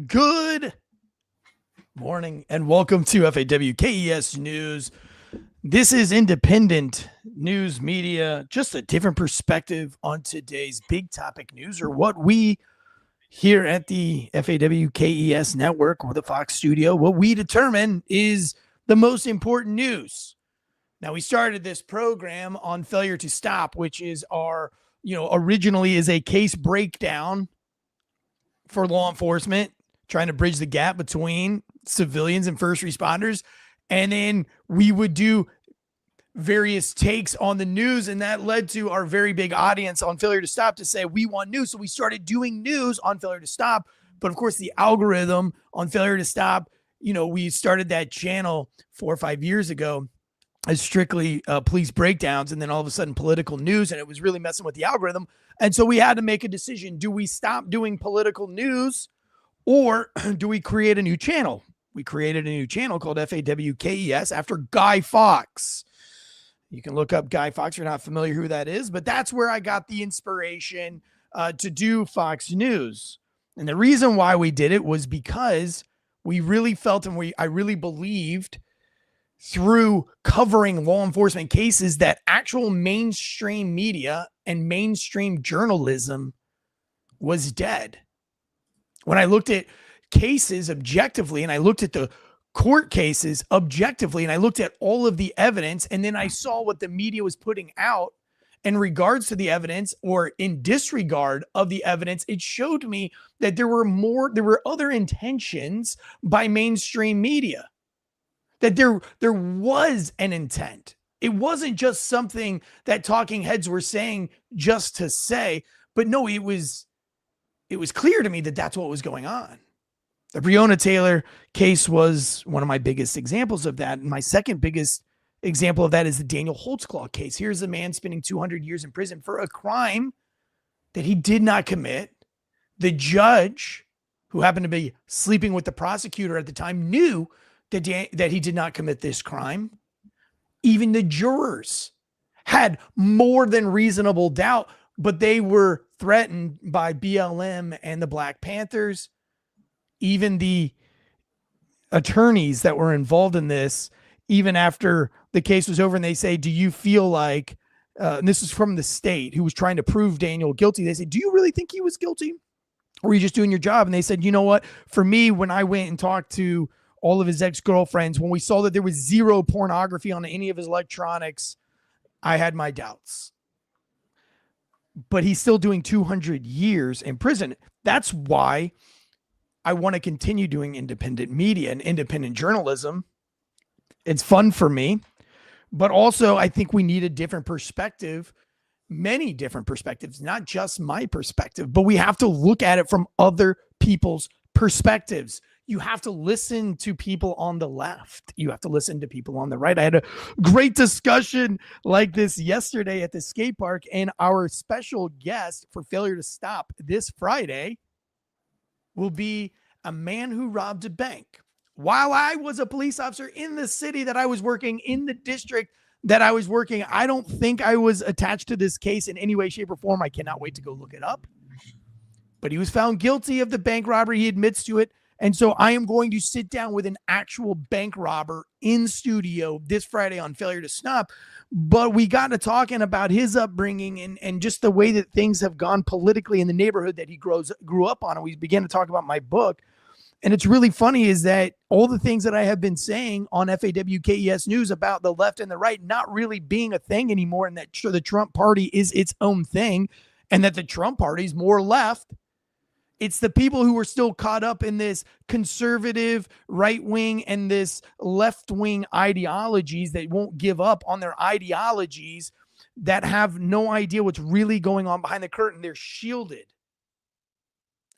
Good morning and welcome to FAWKES News. This is independent news media, just a different perspective on today's big topic news, or what we here at the FAWKES network or the Fox studio, what we determine is the most important news. Now, we started this program on failure to stop, which is our, originally is a case breakdown for law enforcement, trying to bridge the gap between civilians and first responders. And then we would do various takes on the news, and that led to our very big audience on Failure to Stop to say, we want news. So we started doing news on Failure to Stop. But of course, the algorithm on Failure to Stop, we started that channel 4 or 5 years ago as strictly police breakdowns, and then all of a sudden political news, and it was really messing with the algorithm. And so we had to make a decision. Do we stop doing political news, or do we create a new channel? We created a new channel called FAWKES after Guy Fawkes. You can look up Guy Fawkes if you're not familiar who that is, but that's where I got the inspiration to do Fox News. And the reason why we did it was because we really felt, and I really believed through covering law enforcement cases, that actual mainstream media and mainstream journalism was dead. When I looked at cases objectively, and I looked at the court cases objectively, and I looked at all of the evidence, and then I saw what the media was putting out in regards to the evidence or in disregard of the evidence, it showed me that there were other intentions by mainstream media, that there was an intent. It wasn't just something that talking heads were saying just to say, but no, it was clear to me that that's what was going on. The Breonna Taylor case was one of my biggest examples of that. And my second biggest example of that is the Daniel Holtzclaw case. Here's a man spending 200 years in prison for a crime that he did not commit. The judge, who happened to be sleeping with the prosecutor at the time, knew that he did not commit this crime. Even the jurors had more than reasonable doubt, but they were threatened by BLM and the Black Panthers. Even the attorneys that were involved in this, even after the case was over, and they say, do you feel like, and this is from the state who was trying to prove Daniel guilty, they say, do you really think he was guilty? Or are you just doing your job? And they said, you know what? For me, when I went and talked to all of his ex-girlfriends, when we saw that there was zero pornography on any of his electronics, I had my doubts. But he's still doing 200 years in prison. That's why I want to continue doing independent media and independent journalism. It's fun for me, but also I think we need a different perspective, many different perspectives, not just my perspective, but we have to look at it from other people's perspectives. You have to listen to people on the left. You have to listen to people on the right. I had a great discussion like this yesterday at the skate park, and our special guest for Failure to Stop this Friday will be a man who robbed a bank. While I was a police officer in the city that I was working, in the district that I was working, I don't think I was attached to this case in any way, shape, or form. I cannot wait to go look it up. But he was found guilty of the bank robbery. He admits to it. And so I am going to sit down with an actual bank robber in studio this Friday on Failure to Stop. But we got to talking about his upbringing and just the way that things have gone politically in the neighborhood that he grew up on. And we began to talk about my book. And it's really funny is that all the things that I have been saying on FAWKES News about the left and the right not really being a thing anymore, and that the Trump party is its own thing, and that the Trump party is more left. It's the people who are still caught up in this conservative right wing and this left wing ideologies that won't give up on their ideologies, that have no idea what's really going on behind the curtain. They're shielded.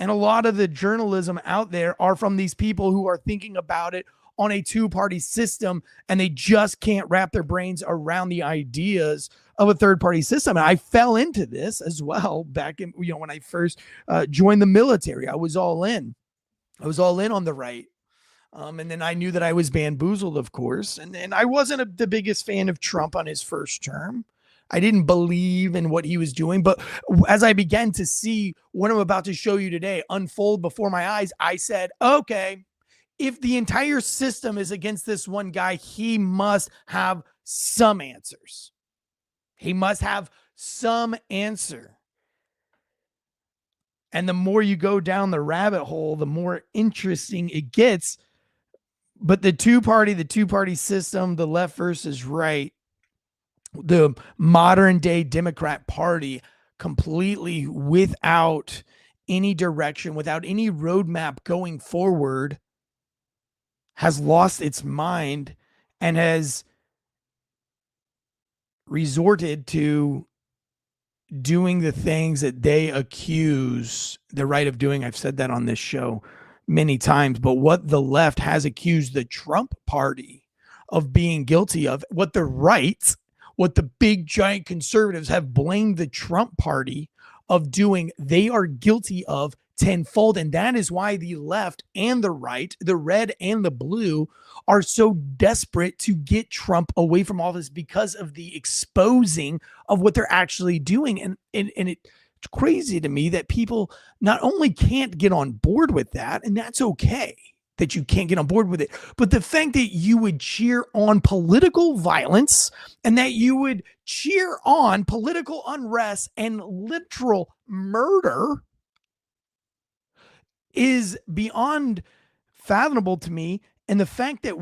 And a lot of the journalism out there are from these people who are thinking about it on a two-party system, and they just can't wrap their brains around the ideas of a third-party system. And I fell into this as well back in, when I first joined the military. I was all in. I was all in on the right. And then I knew that I was bamboozled, of course. And I wasn't the biggest fan of Trump on his first term. I didn't believe in what he was doing. But as I began to see what I'm about to show you today unfold before my eyes, I said, okay, if the entire system is against this one guy, he must have some answers. He must have some answer. And the more you go down the rabbit hole, the more interesting it gets. But the two-party system, the left versus right, the modern day Democrat Party, completely without any direction, without any roadmap going forward, has lost its mind and has resorted to doing the things that they accuse the right of doing. I've said that on this show many times, but what the left has accused the Trump party of being guilty of, what the right, what the big giant conservatives have blamed the Trump party of doing, they are guilty of tenfold. And that is why the left and the right, the red and the blue, are so desperate to get Trump away from office because of the exposing of what they're actually doing. And it's crazy to me that people not only can't get on board with that, and that's okay that you can't get on board with it, but the fact that you would cheer on political violence and that you would cheer on political unrest and literal murder is beyond fathomable to me. And the fact that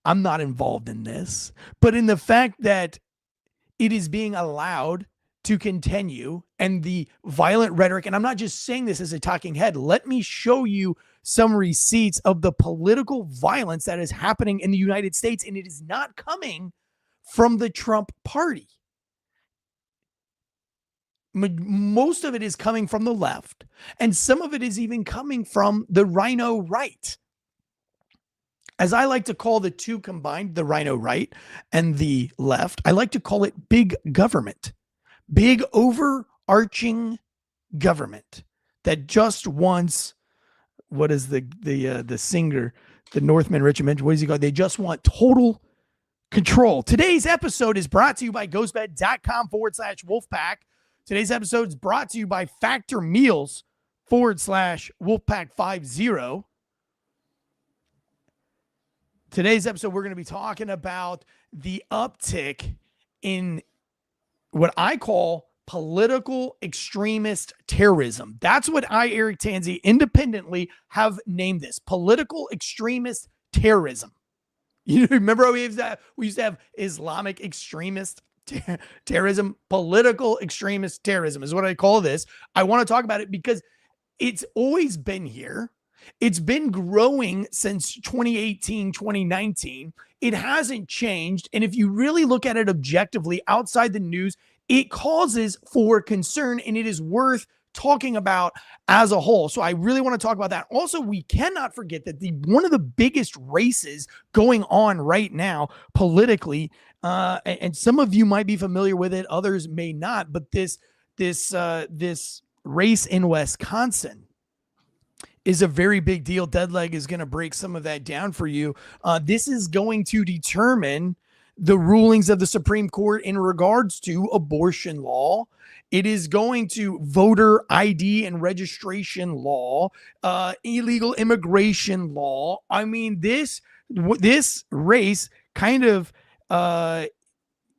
I'm not involved in this, but in the fact that it is being allowed to continue, and the violent rhetoric, and I'm not just saying this as a talking head, let me show you some receipts of the political violence that is happening in the United States, and it is not coming from the Trump party. Most of it is coming from the left, and some of it is even coming from the rhino right. As I like to call the two combined, the rhino right and the left, I like to call it big government, big overarching government that just wants, what is the singer, the Northman Richmond, what does he call? They just want total control. Today's episode is brought to you by ghostbed.com/Wolfpack. Today's episode is brought to you by Factor Meals /Wolfpack50. Today's episode, we're going to be talking about the uptick in what I call political extremist terrorism. That's what I, Eric TANSEY, independently have named this: political extremist terrorism. You remember we used to have Islamic extremist terrorism? Political extremist terrorism is what I call this. I want to talk about it because it's always been here. It's been growing since 2018, 2019. It hasn't changed. And if you really look at it objectively outside the news, it causes for concern, and it is worth talking about as a whole. So I really want to talk about that. Also, we cannot forget that one of the biggest races going on right now politically, and some of you might be familiar with it, others may not, but this race in Wisconsin is a very big deal. Deadleg is going to break some of that down for you. This is going to determine the rulings of the Supreme Court in regards to abortion law. It is going to voter ID and registration law, illegal immigration law. I mean, this race kind of,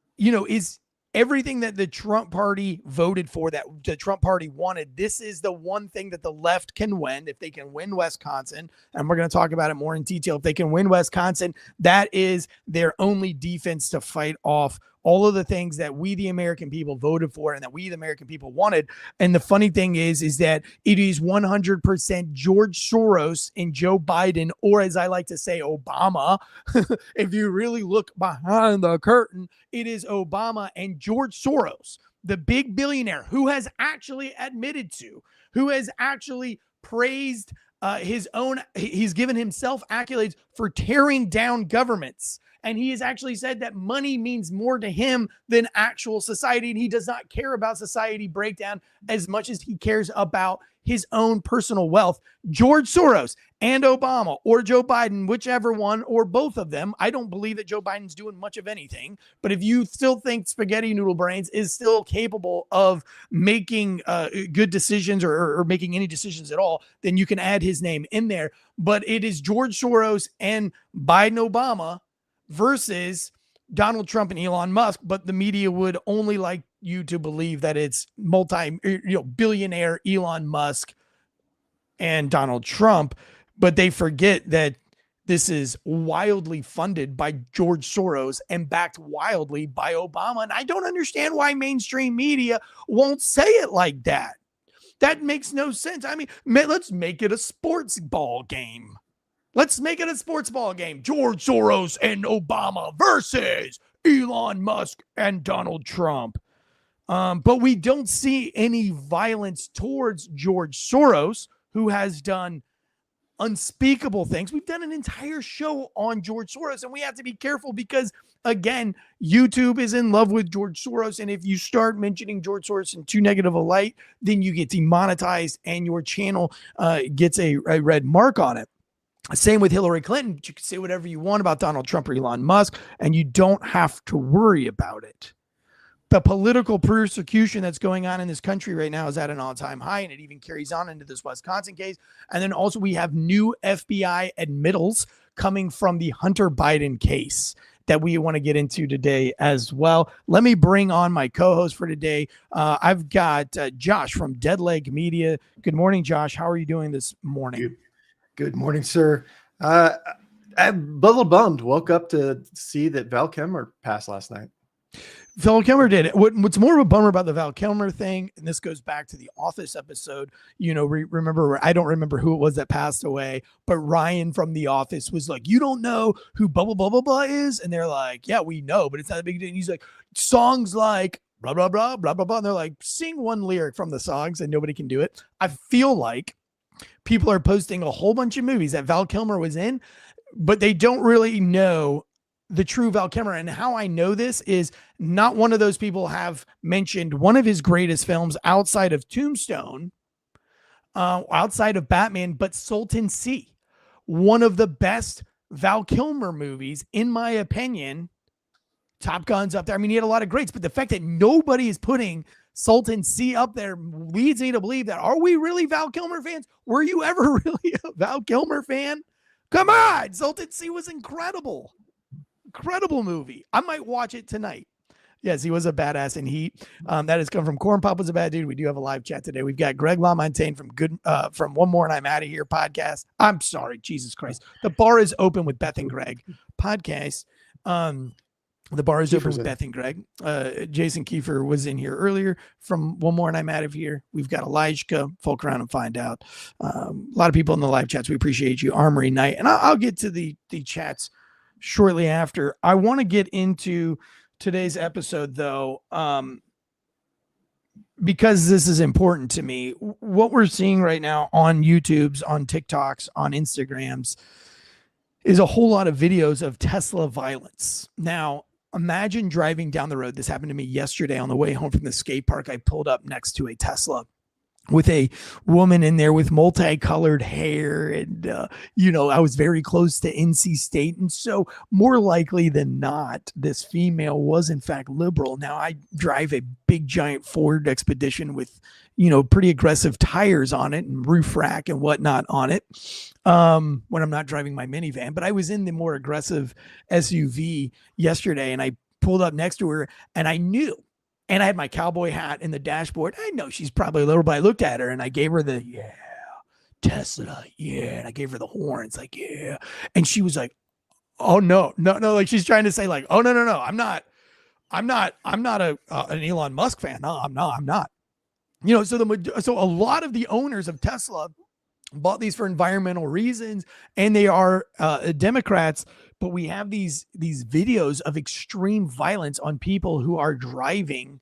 is everything that the Trump party voted for, that the Trump party wanted. This is the one thing that the left can win. If they can win Wisconsin, and we're going to talk about it more in detail, if they can win Wisconsin, that is their only defense to fight off all of the things that we, the American people, voted for and that we, the American people, wanted. And the funny thing is that it is 100% George Soros and Joe Biden, or as I like to say, Obama. If you really look behind the curtain, it is Obama and George Soros, the big billionaire who has actually admitted to, who has actually praised he's given himself accolades for tearing down governments And he has actually said that money means more to him than actual society. And he does not care about society breakdown as much as he cares about his own personal wealth. George Soros and Obama or Joe Biden, whichever one, or both of them. I don't believe that Joe Biden's doing much of anything, but if you still think spaghetti noodle brains is still capable of making good decisions or making any decisions at all, then you can add his name in there. But it is George Soros and Biden Obama versus Donald Trump and Elon Musk, but the media would only like you to believe that it's billionaire Elon Musk and Donald Trump, but they forget that this is wildly funded by George Soros and backed wildly by Obama. And I don't understand why mainstream media won't say it like that. That makes no sense. I mean, let's make it a sports ball game. Let's make it a sports ball game. George Soros and Obama versus Elon Musk and Donald Trump. But we don't see any violence towards George Soros, who has done unspeakable things. We've done an entire show on George Soros, and we have to be careful because, again, YouTube is in love with George Soros. And if you start mentioning George Soros in too negative a light, then you get demonetized and your channel gets a red mark on it. Same with Hillary Clinton. You can say whatever you want about Donald Trump or Elon Musk, and you don't have to worry about it. The political persecution that's going on in this country right now is at an all-time high, and it even carries on into this Wisconsin case. And then also we have new FBI admittals coming from the Hunter Biden case that we want to get into today as well. Let me bring on my co-host for today. I've got Josh from Deadleg Media. Good morning, Josh. How are you doing this morning? Good morning, sir. I'm a little bummed. Woke up to see that Val Kilmer passed last night. Val Kilmer did it. What's more of a bummer about the Val Kilmer thing, and this goes back to the Office episode, remember, I don't remember who it was that passed away, but Ryan from The Office was like, you don't know who blah, blah, blah, blah, blah is? And they're like, yeah, we know, but it's not a big deal. And he's like, songs like blah, blah, blah, blah, blah, blah. And they're like, sing one lyric from the songs and nobody can do it. I feel like people are posting a whole bunch of movies that Val Kilmer was in, but they don't really know the true Val Kilmer. And how I know this is not one of those people have mentioned one of his greatest films outside of Tombstone, outside of Batman, but Sultan C, one of the best Val Kilmer movies, in my opinion. Top Gun's up there. I mean, he had a lot of greats, but the fact that nobody is putting Sultan C up there leads me to believe that, are we really Val Kilmer fans? Were you ever really a Val Kilmer fan? Come on. Sultan C was incredible. Incredible movie. I might watch it tonight. Yes, he was a badass in Heat. That has come from Corn Pop was a bad dude. We do have a live chat today. We've got Greg LaMontagne from One More and I'm Out of Here podcast. I'm sorry, Jesus Christ. The bar is open with Beth and Greg podcast. The bar is open with Beth and Greg. Jason Kiefer was in here earlier from One More and I'm Out of Here. We've got Elijah. Folk around and find out. A lot of people in the live chats. We appreciate you. Armory Night. And I'll get to the chats shortly after. I want to get into today's episode, though, because this is important to me. What we're seeing right now on YouTube's, on TikToks, on Instagrams is a whole lot of videos of Tesla violence. Now, imagine driving down the road. This happened to me yesterday on the way home from the skate park. I pulled up next to a Tesla with a woman in there with multicolored hair. And, I was very close to NC State. And so more likely than not, this female was in fact liberal. Now I drive a big giant Ford Expedition with, pretty aggressive tires on it and roof rack and whatnot on it. When I'm not driving my minivan, but I was in the more aggressive SUV yesterday and I pulled up next to her and I knew. And I had my cowboy hat in the dashboard. I know she's probably a little, but I looked at her and I gave her the, yeah, Tesla, yeah. And I gave her the horns, like, yeah. And she was like, oh, no. Like she's trying to say like, oh, no. I'm not an Elon Musk fan. No, I'm not. So a lot of the owners of Tesla bought these for environmental reasons and they are Democrats. But we have these videos of extreme violence on people who are driving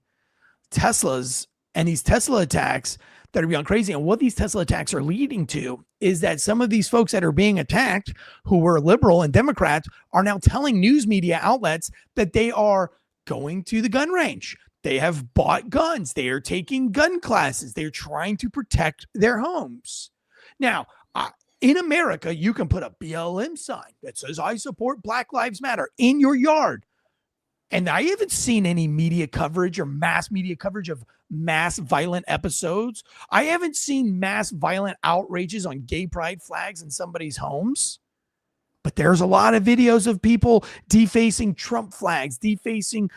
Teslas, and these Tesla attacks, that are beyond crazy. And what these Tesla attacks are leading to is that some of these folks that are being attacked, who were liberal and Democrats, are now telling news media outlets that they are going to the gun range. They have bought guns. They are taking gun classes. They're trying to protect their homes. Now, in America, you can put a BLM sign that says, I support Black Lives Matter in your yard. And I haven't seen any media coverage or mass media coverage of mass violent episodes. I haven't seen mass violent outrages on gay pride flags in somebody's homes. But there's a lot of videos of people defacing Trump flags, defacing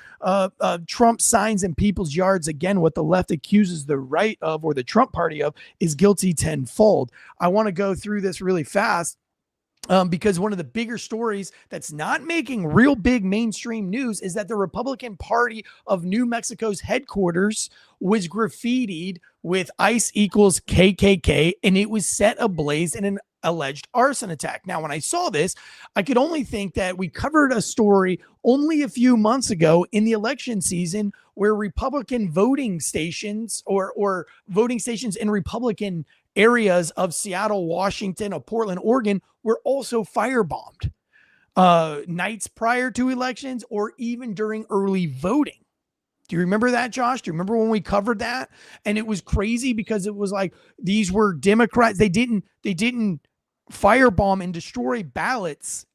Trump signs in people's yards. Again, what the left accuses the right of, or the Trump party of, is guilty tenfold. I want to go through this really fast. Because one of the bigger stories that's not making real big mainstream news is that the Republican Party of New Mexico's headquarters was graffitied with ICE equals KKK, and it was set ablaze in an alleged arson attack. Now, when I saw this, I could only think that we covered a story only a few months ago in the election season where Republican voting stations or voting stations in Republican areas of Seattle, Washington, or Portland, Oregon were also firebombed nights prior to elections or even during early voting. Do you remember that, Josh? Do you remember when we covered that? And it was crazy because it was like these were Democrats. They didn't firebomb and destroy ballots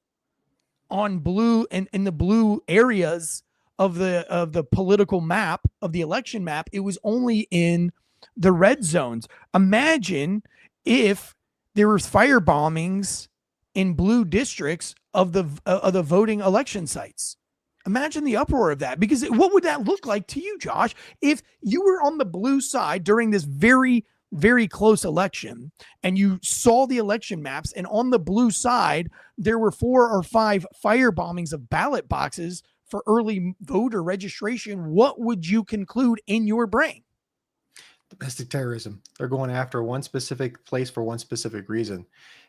on blue and in the blue areas of the political map, of the election map. It was only in the red zones. Imagine if there were fire bombings in blue districts of the voting election sites. Imagine the uproar of that, because what would that look like to you, Josh, if you were on the blue side during this very, very close election and you saw the election maps, and on the blue side, there were 4 or 5 fire bombings of ballot boxes for early voter registration? What would you conclude in your brain? Domestic terrorism. They're going after one specific place for one specific reason.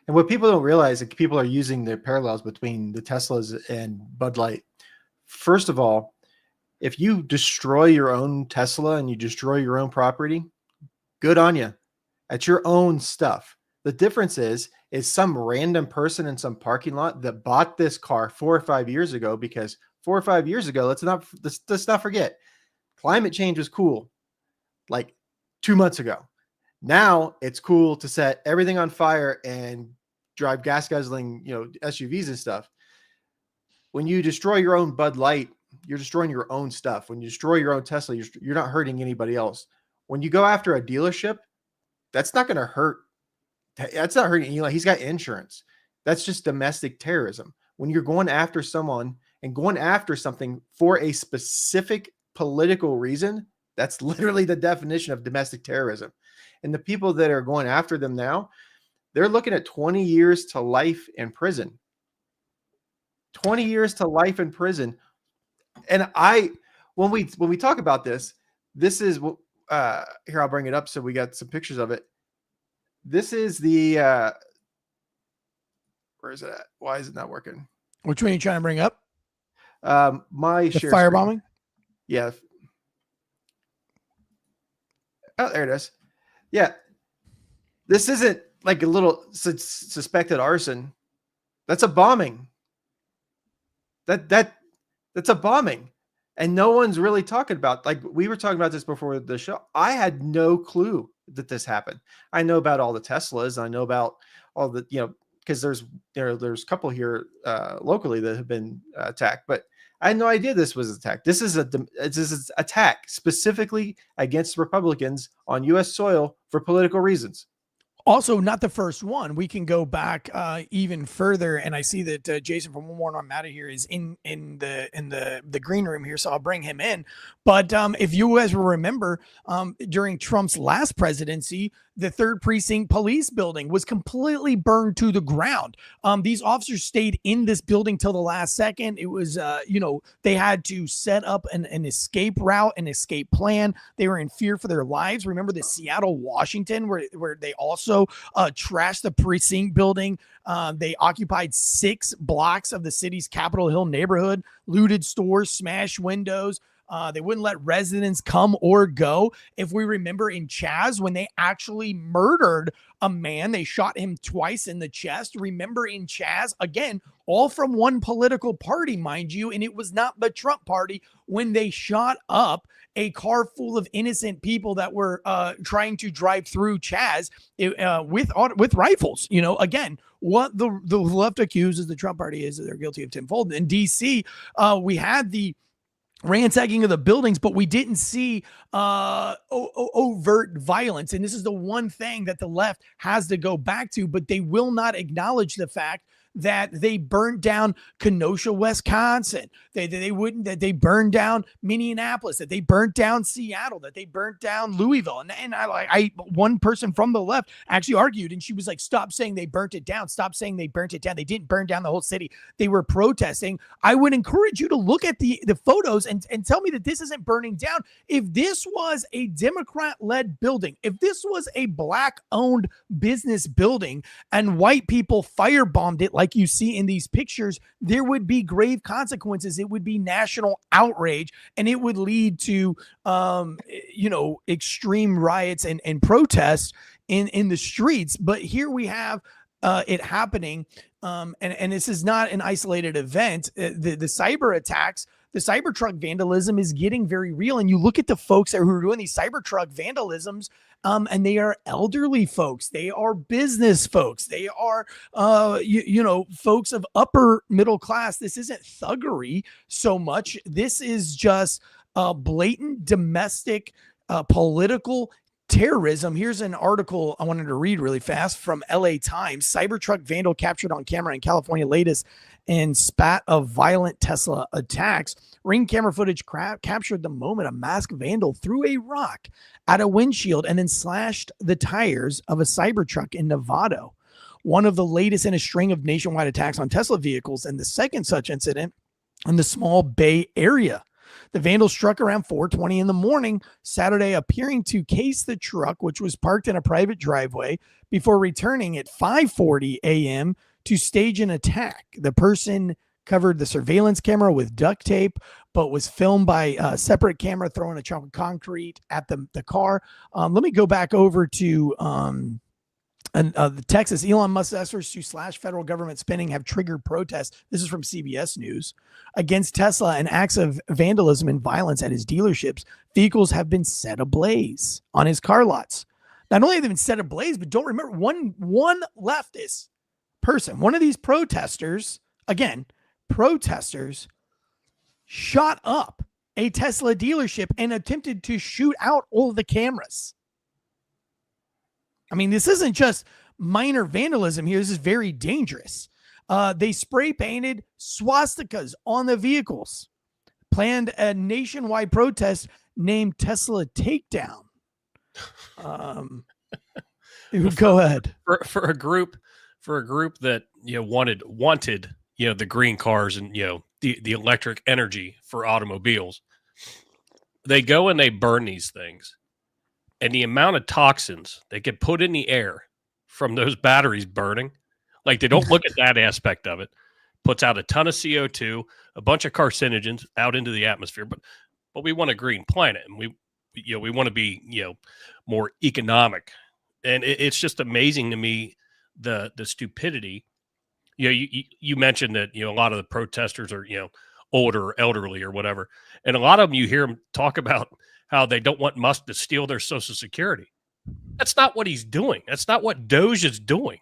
And what people don't realize is people are using the parallels between the Teslas and Bud Light. First of all, if you destroy your own Tesla and you destroy your own property, good on you. That's your own stuff. The difference is some random person in some parking lot that bought this car 4 or 5 years ago, because 4 or 5 years ago, let's not forget, climate change was cool. Like 2 months ago. Now it's cool to set everything on fire and drive gas guzzling, SUVs and stuff. When you destroy your own Bud Light, you're destroying your own stuff. When you destroy your own Tesla, you're not hurting anybody else. When you go after a dealership, that's not going to hurt. That's not hurting. He's got insurance. That's just domestic terrorism. When you're going after someone and going after something for a specific political reason, that's literally the definition of domestic terrorism. And the people that are going after them now, they're looking at 20 years to life in prison. 20 years to life in prison. And when we talk about this is what, here, I'll bring it up so we got some pictures of it. This is the, where is it at? Why is it not working? Which one are you trying to bring up? My the firebombing? Yeah. Oh, there it is. Yeah. This isn't like a little suspected arson. That's a bombing. That's a bombing. And no one's really talking about, like we were talking about this before the show. I had no clue that this happened. I know about all the Teslas. I know about all the, because there's a couple here locally that have been attacked, but I had no idea this was attacked. This is an attack specifically against Republicans on U.S. soil for political reasons. Also, not the first one. We can go back even further, and I see that Jason from One More on Matter here is in the green room here, so I'll bring him in. But if you guys will remember, during Trump's last presidency, the 3rd Precinct police building was completely burned to the ground. These officers stayed in this building till the last second. It was, they had to set up an escape route, an escape plan. They were in fear for their lives. Remember the Seattle, Washington, where they also trashed the precinct building. They occupied 6 blocks of the city's Capitol Hill neighborhood, looted stores, smashed windows. They wouldn't let residents come or go. If we remember in Chaz, when they actually murdered a man, they shot him twice in the chest. Remember in Chaz, again, all from one political party, mind you, and it was not the Trump party, when they shot up a car full of innocent people that were trying to drive through Chaz with rifles. You know, again, what the left accuses the Trump party is that they're guilty of tenfold. In DC, we had the ransacking of the buildings, but we didn't see overt violence. And this is the one thing that the left has to go back to, but they will not acknowledge the fact that they burnt down Kenosha, Wisconsin. They wouldn't, that they burned down Minneapolis, that they burnt down Seattle, that they burnt down Louisville. And I one person from the left actually argued, and she was like, stop saying they burnt it down. Stop saying they burnt it down. They didn't burn down the whole city. They were protesting. I would encourage you to look at the photos and tell me that this isn't burning down. If this was a Democrat-led building, if this was a Black-owned business building and white people firebombed it like you see in these pictures, there would be grave consequences. It would be national outrage, and it would lead to, extreme riots and protests in the streets. But here we have it happening. And this is not an isolated event. The cyber attacks, the Cybertruck vandalism is getting very real. And you look at the folks who are doing these Cybertruck vandalisms, and they are elderly folks. They are business folks. They are, folks of upper middle class. This isn't thuggery so much. This is just blatant domestic political terrorism. Here's an article I wanted to read really fast from LA Times. Cybertruck vandal captured on camera in California, latest in spat of violent Tesla attacks. Ring camera footage captured the moment a masked vandal threw a rock at a windshield and then slashed the tires of a Cybertruck in Nevada. One of the latest in a string of nationwide attacks on Tesla vehicles, and the second such incident in the small Bay Area. The vandal struck around 4:20 in the morning Saturday, appearing to case the truck, which was parked in a private driveway, before returning at 5:40 a.m. to stage an attack. The person covered the surveillance camera with duct tape, but was filmed by a separate camera throwing a chunk of concrete at the car. Let me go back over to the Texas. Elon Musk's efforts to slash federal government spending have triggered protests. This is from CBS News against Tesla, and acts of vandalism and violence at his dealerships. Vehicles have been set ablaze on his car lots. Not only have they been set ablaze, but don't remember one leftist person, one of these protesters, shot up a Tesla dealership and attempted to shoot out all of the cameras. I mean, this isn't just minor vandalism here. This is very dangerous. They spray painted swastikas on the vehicles, planned a nationwide protest named Tesla Takedown. Go ahead. For a group that, wanted, the green cars and, the electric energy for automobiles, they go and they burn these things. And the amount of toxins they get put in the air from those batteries burning, like they don't look at that aspect of it, puts out a ton of CO2, a bunch of carcinogens out into the atmosphere. But we want a green planet, and we want to be, more economic. And it's just amazing to me, the stupidity. You mentioned that, a lot of the protesters are, older or elderly or whatever. And a lot of them, you hear them talk about how they don't want Musk to steal their Social Security. That's not what he's doing. That's not what Doge is doing.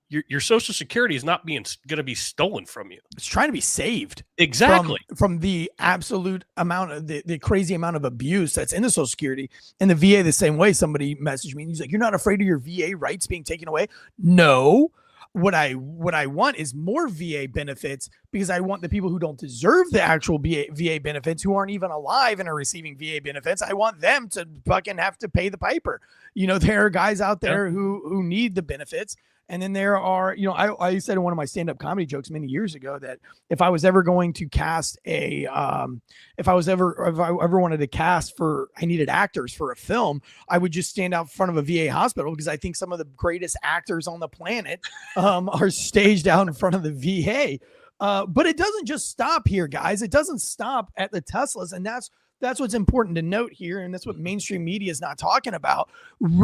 Your Social Security is not going to be stolen from you. It's trying to be saved. Exactly. From the absolute amount of the crazy amount of abuse that's in the Social Security. And the VA the same way. Somebody messaged me and he's like, you're not afraid of your VA rights being taken away? No. What I want is more VA benefits, because I want the people who don't deserve the actual VA benefits, who aren't even alive and are receiving VA benefits. I want them to fucking have to pay the piper. There are guys out there who need the benefits. And then there are, I said in one of my stand-up comedy jokes many years ago that if I was ever going to cast if I ever wanted to cast I needed actors for a film, I would just stand out in front of a VA hospital, because I think some of the greatest actors on the planet are staged out in front of the VA. But it doesn't just stop here, guys. It doesn't stop at the Teslas. And that's That's what's important to note here, and that's what mainstream media is not talking about.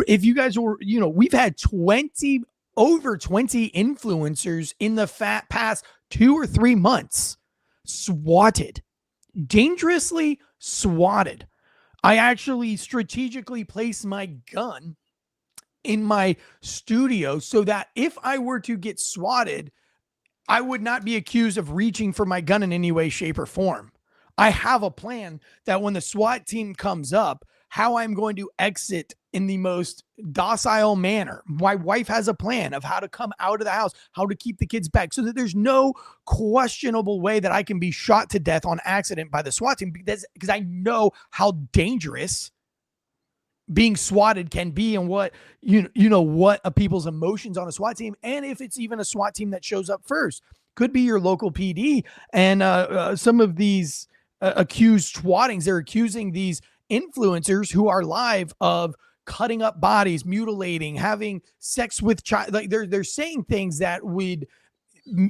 If you guys were, we've had over 20 influencers in the past 2 or 3 months swatted, dangerously swatted. I actually strategically placed my gun in my studio so that if I were to get swatted, I would not be accused of reaching for my gun in any way, shape, or form. I have a plan that when the SWAT team comes up, how I'm going to exit in the most docile manner. My wife has a plan of how to come out of the house, how to keep the kids back, so that there's no questionable way that I can be shot to death on accident by the SWAT team, because I know how dangerous being swatted can be, and what what a people's emotions on a SWAT team, and if it's even a SWAT team that shows up first, could be your local PD. And some of these accused swattings, they're accusing these influencers who are live of cutting up bodies, mutilating, having sex with child. Like they're saying things that would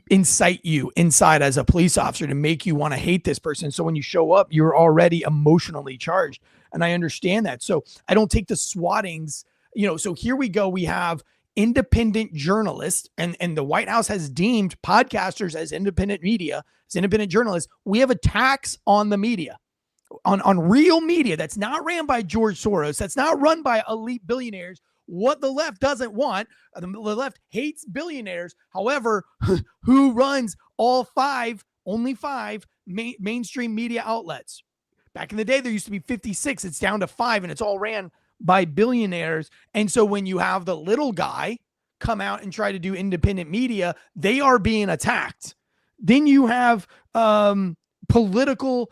incite you inside as a police officer to make you want to hate this person. So when you show up, you're already emotionally charged. And I understand that. So I don't take the swattings, so here we go. We have independent journalists, and the White House has deemed podcasters as independent media, as independent journalists. We have attacks on the media, on real media that's not ran by George Soros, that's not run by elite billionaires. What the left doesn't want, the left hates billionaires. However, who runs only five mainstream media outlets? Back in the day, there used to be 56. It's down to 5, and it's all ran by billionaires. And so when you have the little guy come out and try to do independent media, they are being attacked. Then you have political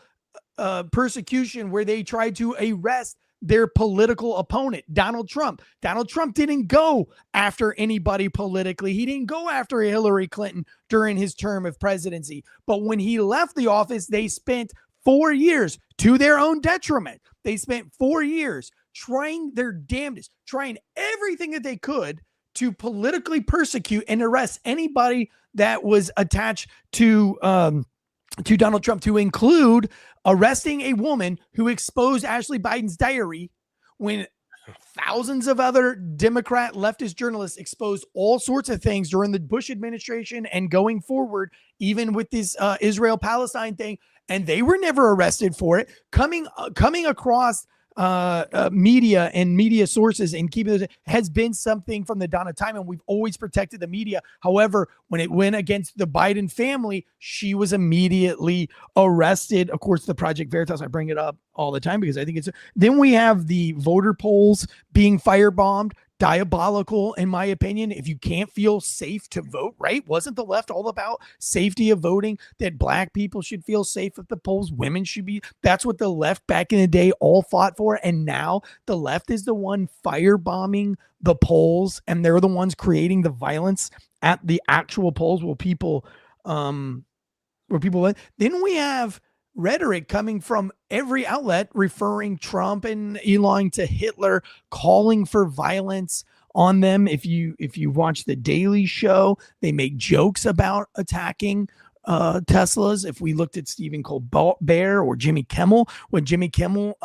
persecution, where they try to arrest their political opponent, Donald Trump. Donald Trump didn't go after anybody politically. He didn't go after Hillary Clinton during his term of presidency. But when he left the office, they spent 4 years, to their own detriment. They spent 4 years trying their damnedest, trying everything that they could to politically persecute and arrest anybody that was attached to Donald Trump, to include arresting a woman who exposed Ashley Biden's diary, when thousands of other Democrat leftist journalists exposed all sorts of things during the Bush administration and going forward, even with this Israel-Palestine thing, and they were never arrested for it. Coming across media and media sources and keeping it has been something from the dawn of time, and we've always protected the media. However, when it went against the Biden family, she was immediately arrested. Of course, the Project Veritas, I bring it up all the time because I think it's. Then we have the voter polls being firebombed. Diabolical, in my opinion. If you can't feel safe to vote, right? Wasn't the left all about safety of voting, that black people should feel safe at the polls, women should be? That's what the left back in the day all fought for. And now the left is the one firebombing the polls, and they're the ones creating the violence at the actual polls where people then we have rhetoric coming from every outlet referring Trump and Elon to Hitler, calling for violence on them. If you watch the Daily Show, they make jokes about attacking Teslas. If we looked at Stephen Colbert or Jimmy Kimmel, when Jimmy Kimmel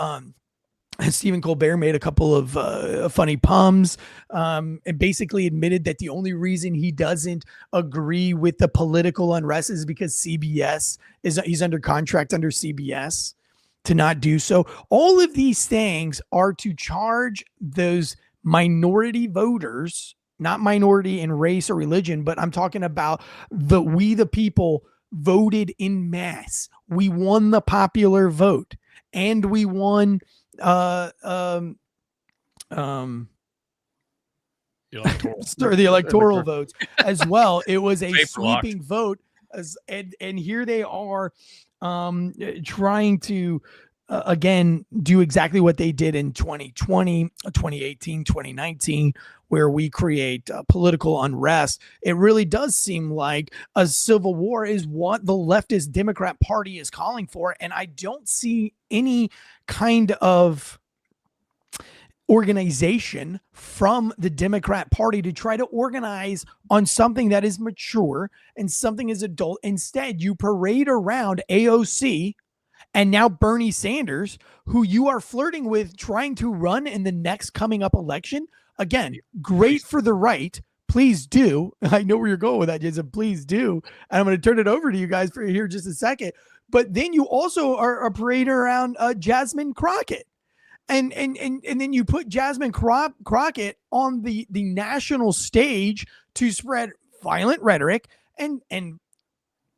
Stephen Colbert made a couple of funny puns and basically admitted that the only reason he doesn't agree with the political unrest is because he's under contract under CBS to not do so. All of these things are to charge those minority voters, not minority in race or religion, but I'm talking about we the people voted in mass. We won the popular vote, and we won the electoral votes as well. It was a sweeping vote, and here they are trying to again do exactly what they did in 2020, 2018, 2019, where we create political unrest. It really does seem like a civil war is what the leftist Democrat Party is calling for, and I don't see any kind of organization from the Democrat Party to try to organize on something that is mature and something is adult. Instead, you parade around AOC and now Bernie Sanders, who you are flirting with, trying to run in the next coming up election. Again, great for the right. Please do. I know where you're going with that, Jason. Please do. And I'm going to turn it over to you guys for here just a second. But then you also are parading around Jasmine Crockett. And then you put Jasmine Crockett on the national stage to spread violent rhetoric and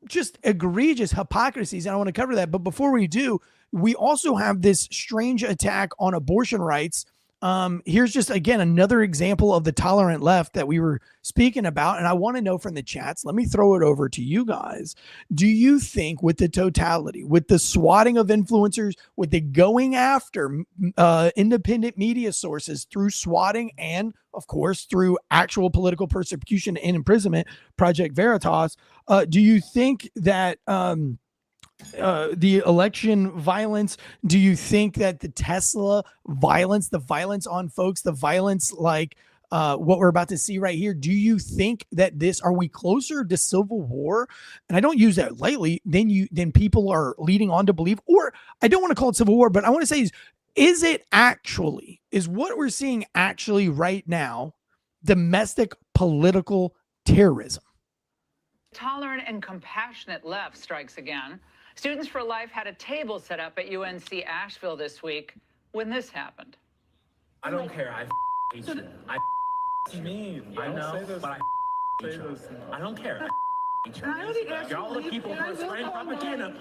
just egregious hypocrisies. And I want to cover that. But before we do, we also have this strange attack on abortion rights. Here's just, again, another example of the tolerant left that we were speaking about. And I want to know from the chats, let me throw it over to you guys. Do you think with the totality, with the swatting of influencers, with the going after independent media sources through swatting and, of course, through actual political persecution and imprisonment, Project Veritas, do you think that the election violence, do you think that the Tesla violence, the violence on folks, the violence like what we're about to see right here, do you think that are we closer to civil war? And I don't use that lightly. Then people are leading on to believe, or I don't want to call it civil war, but I want to say is what we're seeing actually right now domestic political terrorism? Tolerant and compassionate left strikes again. Students for Life had a table set up at UNC Asheville this week when this happened. I don't care. I hate you. I mean. I know, but I hate you. I don't care. You're all the people who are spreading propaganda,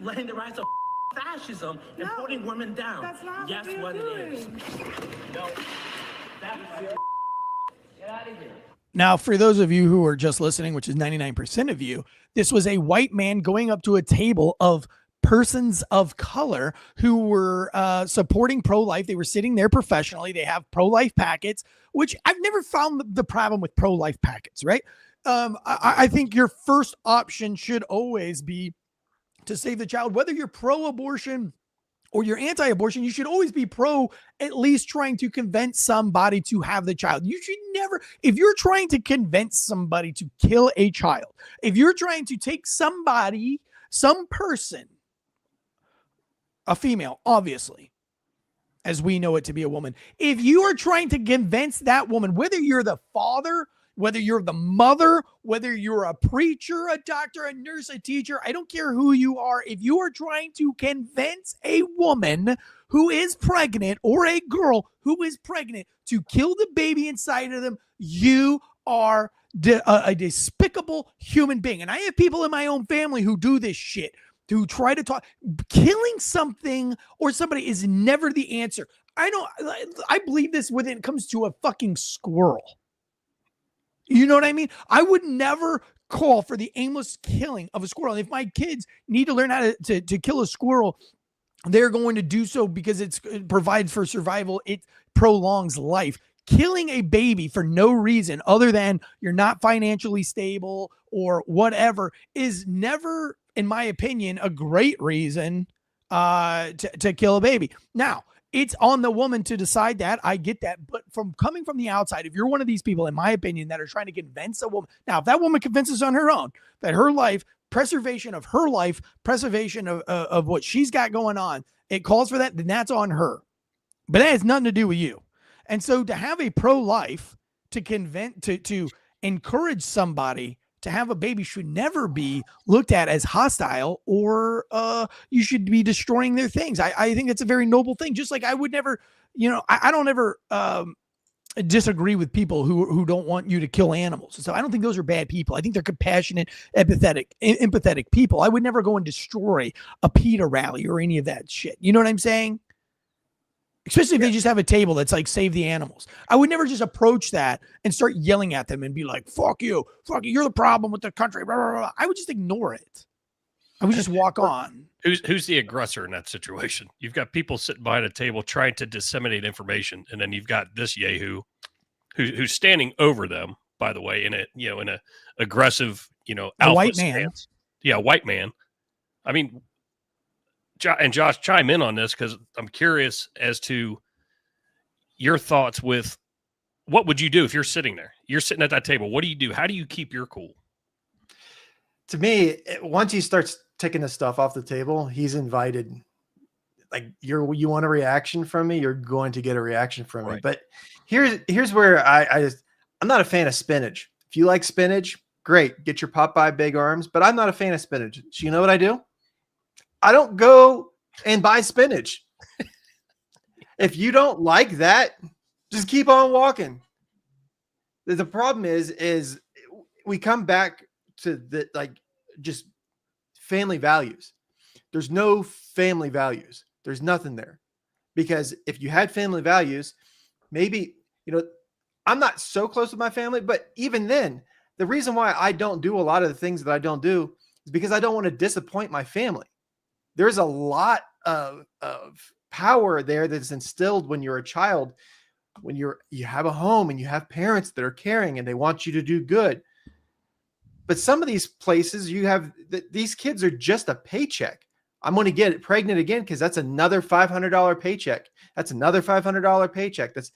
letting the rise of fascism and putting women down. That's not Guess what it is. No. Get out of here. Now, for those of you who are just listening, which is 99% of you, this was a white man going up to a table of persons of color who were supporting pro-life. They were sitting there professionally. They have pro-life packets, which I've never found the problem with pro-life packets, right? I think your first option should always be to save the child. Whether you're pro-abortion or you're anti-abortion, you should always be pro at least trying to convince somebody to have the child. You should never, if you're trying to convince somebody to kill a child, if you're trying to take somebody, some person, a female, obviously, as we know it to be a woman, if you are trying to convince that woman, whether you're the father, whether you're the mother, whether you're a preacher, a doctor, a nurse, a teacher, I don't care who you are. If you are trying to convince a woman who is pregnant or a girl who is pregnant to kill the baby inside of them, you are a despicable human being. And I have people in my own family who do this shit, who try to talk. Killing something or somebody is never the answer. I believe this when it comes to a fucking squirrel. You know what I mean? I would never call for the aimless killing of a squirrel. And if my kids need to learn how to kill a squirrel, they're going to do so because it provides for survival. It prolongs life. Killing a baby for no reason other than you're not financially stable or whatever is never, in my opinion, a great reason to kill a baby. Now, it's on the woman to decide that. I get that. But coming from the outside, if you're one of these people, in my opinion, that are trying to convince a woman. Now, if that woman convinces on her own that her life, preservation of her life, preservation of what she's got going on, it calls for that, then that's on her. But that has nothing to do with you. And so to have a pro-life to encourage somebody to have a baby should never be looked at as hostile or you should be destroying their things. I think it's a very noble thing. Just like I would never, I don't ever disagree with people who don't want you to kill animals. So I don't think those are bad people. I think they're compassionate, empathetic people. I would never go and destroy a PETA rally or any of that shit. You know what I'm saying? Especially if they just have a table that's like, save the animals. I would never just approach that and start yelling at them and be like, fuck you, you're the problem with the country. Blah, blah, blah. I would just ignore it. I would just walk on. Who's the aggressor in that situation? You've got people sitting behind a table trying to disseminate information, and then you've got this yahoo who's standing over them, by the way, in a aggressive, alpha white man. Stance. Yeah, white man. I mean, and Josh, chime in on this because I'm curious as to your thoughts with what would you do if you're sitting there? You're sitting at that table. What do you do? How do you keep your cool? To me, once you start taking the stuff off the table, he's invited. Like you want a reaction from me, you're going to get a reaction from me. Right. But here's where I'm not a fan of spinach. If you like spinach, great, get your Popeye big arms. But I'm not a fan of spinach. So you know what I do? I don't go and buy spinach. If you don't like that, just keep on walking. The problem is we come back to the just family values. There's no family values. There's nothing there. Because if you had family values, maybe, I'm not so close with my family, but even then, the reason why I don't do a lot of the things that I don't do is because I don't want to disappoint my family. There's a lot of power there that's instilled when you're a child, when you have a home and you have parents that are caring and they want you to do good. But some of these places these kids are just a paycheck. I'm going to get pregnant again because that's another $500 paycheck. That's another $500 paycheck. That's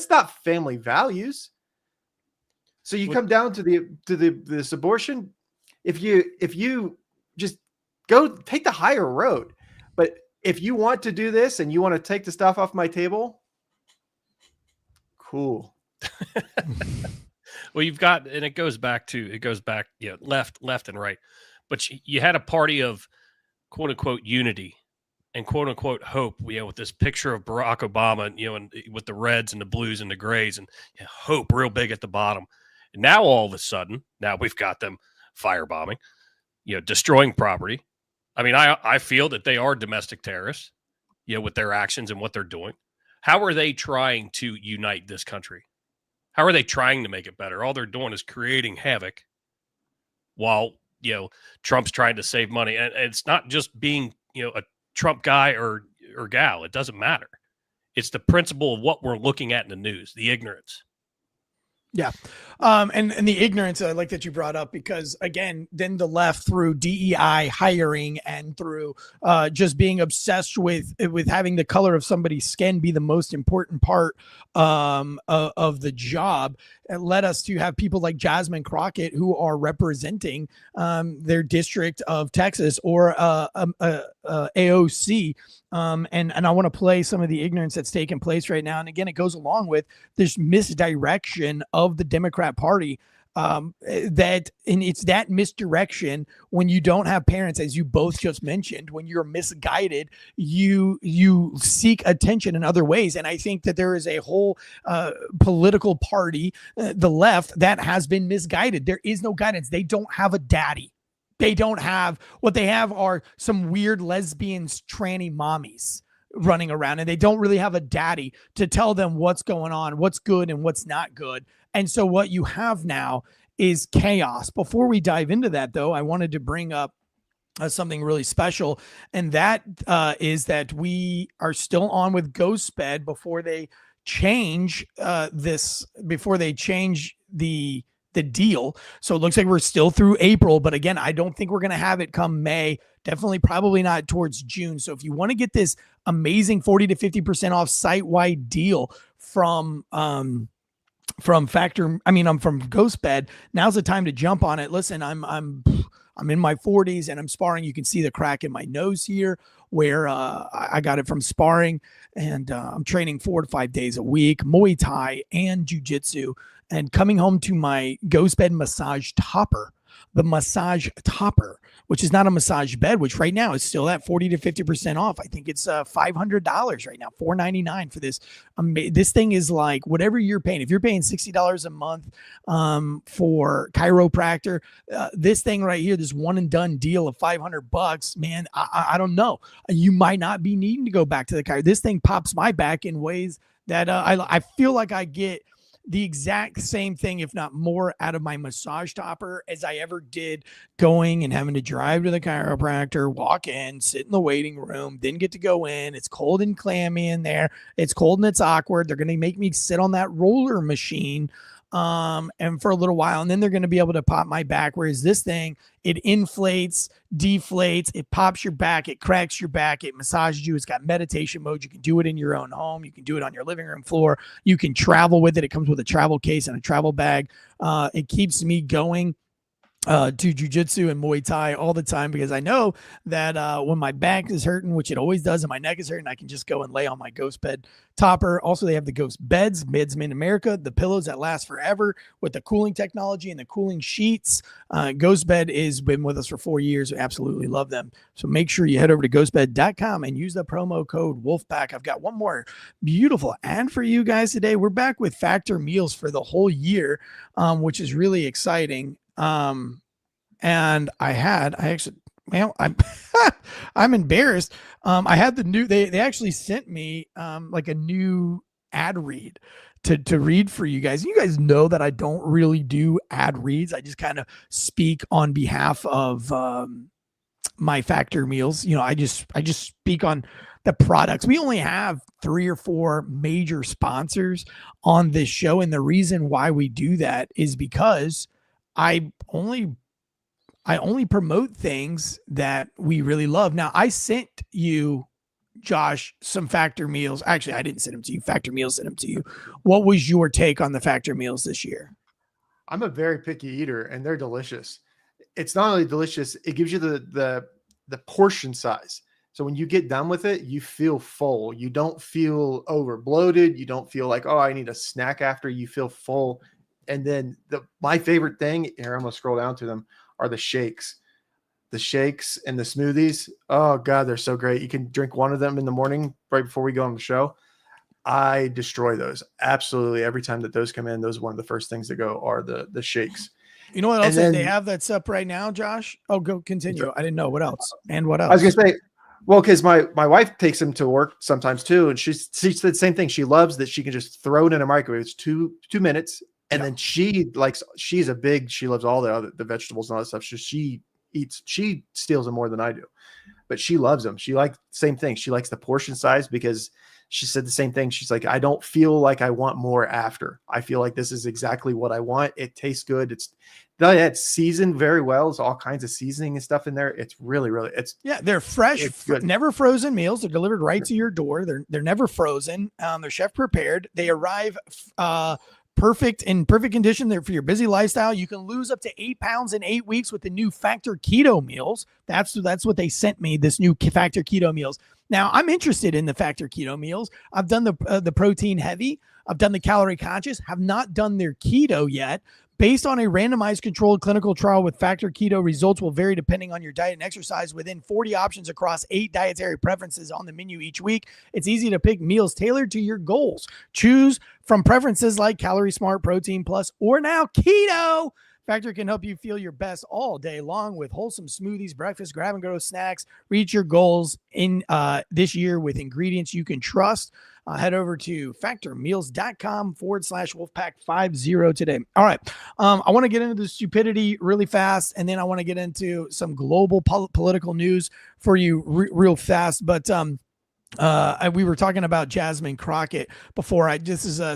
not family values. So you come down to this abortion. If you just go take the higher road, but if you want to do this and you want to take the stuff off my table, cool. Well, you've got, and it goes back, left and right. But you had a party of quote unquote unity and quote unquote hope, with this picture of Barack Obama, and with the reds and the blues and the grays and hope real big at the bottom. And now all of a sudden, we've got them firebombing, destroying property. I mean, I feel that they are domestic terrorists, with their actions and what they're doing. How are they trying to unite this country? How are they trying to make it better? All they're doing is creating havoc while, Trump's trying to save money. And it's not just being, a Trump guy or gal. It doesn't matter. It's the principle of what we're looking at in the news, the ignorance. Yeah. And the ignorance, I like that you brought up, because again, then the left through DEI hiring and through just being obsessed with having the color of somebody's skin be the most important part of the job, it led us to have people like Jasmine Crockett who are representing their district of Texas or AOC. And I want to play some of the ignorance that's taking place right now. And again, it goes along with this misdirection of the Democrat Party. And it's that misdirection when you don't have parents, as you both just mentioned, when you're misguided, you seek attention in other ways. And I think that there is a whole political party, the left, that has been misguided. There is no guidance. They don't have a daddy. They don't have, what they have are some weird lesbians, tranny mommies running around, and they don't really have a daddy to tell them what's going on, what's good and what's not good. And so what you have now is chaos. Before we dive into that, though, I wanted to bring up something really special, and that is that we are still on with GhostBed before they change the deal. So it looks like we're still through April, but again, I don't think we're going to have it come May. Definitely probably not towards June. So if you want to get this amazing 40 to 50% off site-wide deal from GhostBed, now's the time to jump on it. Listen, I'm in my 40s and I'm sparring. You can see the crack in my nose here where I got it from sparring, and I'm training 4 to 5 days a week, Muay Thai and jiu-jitsu, and coming home to my GhostBed massage topper, the massage topper, which is not a massage bed, which right now is still at 40 to 50% off. I think it's $500 right now, $499 for this. This thing is like whatever you're paying. If you're paying $60 a month for chiropractor, this thing right here, this one and done deal of $500, man, I don't know. You might not be needing to go back to the chiro. This thing pops my back in ways that I feel like I get the exact same thing, if not more, out of my massage topper as I ever did going and having to drive to the chiropractor, walk in, sit in the waiting room, then get to go in. It's cold and clammy in there. It's cold and it's awkward. They're going to make me sit on that roller machine and for a little while, and then they're going to be able to pop my back. Whereas this thing, it inflates, deflates, it pops your back, it cracks your back, it massages you. It's got meditation mode. You can do it in your own home. You can do it on your living room floor. You can travel with it. It comes with a travel case and a travel bag. It keeps me going. do jujitsu and Muay Thai all the time because I know that when my back is hurting, which it always does, and my neck is hurting, I can just go and lay on my ghost bed topper. Also, they have the ghost beds made in America, the pillows that last forever with the cooling technology and the cooling sheets. Ghost Bed has been with us for 4 years. We absolutely love them. So make sure you head over to ghostbed.com and use the promo code Wolfpack. I've got one more beautiful ad for you guys today. We're back with Factor Meals for the whole year, which is really exciting. And I actually, well, I'm embarrassed. I had the new, they actually sent me, like a new ad read to read for you guys. You guys know that I don't really do ad reads. I just kind of speak on behalf of, my Factor Meals. You know, I just speak on the products. We only have 3 or 4 major sponsors on this show. And the reason why we do that is because I only promote things that we really love. Now, I sent you, Josh, some Factor Meals. Actually, I didn't send them to you. Factor Meals sent them to you. What was your take on the Factor Meals this year? I'm a very picky eater, and they're delicious. It's not only delicious, it gives you the portion size. So when you get done with it, you feel full. You don't feel over bloated. You don't feel like, oh, I need a snack after. You feel full. And then my favorite thing here, I'm going to scroll down to them, are the shakes and the smoothies. Oh God, they're so great. You can drink one of them in the morning right before we go on the show. I destroy those absolutely every time that those come in. Those are one of the first things that go are the shakes. You know what else they have that's up right now, Josh? Oh, go continue. I didn't know what else. And what else? I was gonna say, well, because my wife takes them to work sometimes too, and she said the same thing. She loves that she can just throw it in a microwave. It's two minutes. And then she loves all the vegetables and all that stuff. So she steals them more than I do, but she loves them. She likes same thing. She likes the portion size because she said the same thing. She's like, I don't feel like I want more after. I feel like this is exactly what I want. It tastes good. It's seasoned very well. There's all kinds of seasoning and stuff in there. It's really, they're fresh, never frozen meals. They're delivered right to your door. They're never frozen. They're chef prepared. They arrive, in perfect condition. They're for your busy lifestyle. You can lose up to 8 pounds in 8 weeks with the new Factor Keto Meals. That's what they sent me, this new Factor Keto Meals. Now, I'm interested in the Factor Keto Meals. I've done the protein heavy. I've done the calorie conscious. Have not done their keto yet. Based on a randomized controlled clinical trial with Factor Keto, results will vary depending on your diet and exercise within 40 options across 8 dietary preferences on the menu each week. It's easy to pick meals tailored to your goals. Choose from preferences like Calorie Smart, Protein Plus, or now Keto. Factor can help you feel your best all day long with wholesome smoothies, breakfast, grab-and-go snacks. Reach your goals in this year with ingredients you can trust. Head over to factormeals.com/Wolfpack50 today. All right. I want to get into the stupidity really fast, and then I want to get into some global political news for you real fast. But we were talking about Jasmine Crockett before.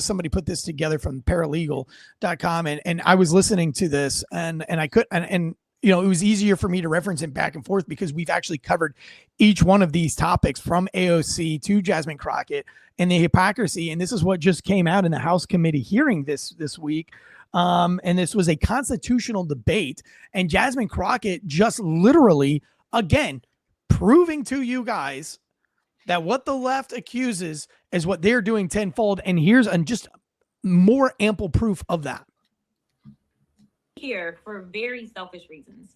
Somebody put this together from paralegal.com, and I was listening to this, and I could, and you know, it was easier for me to reference it back and forth because we've actually covered each one of these topics from AOC to Jasmine Crockett and the hypocrisy. And this is what just came out in the House committee hearing this week. And this was a constitutional debate, and Jasmine Crockett just literally, again, proving to you guys that what the left accuses is what they're doing tenfold. And here's just more ample proof of that. Here for very selfish reasons.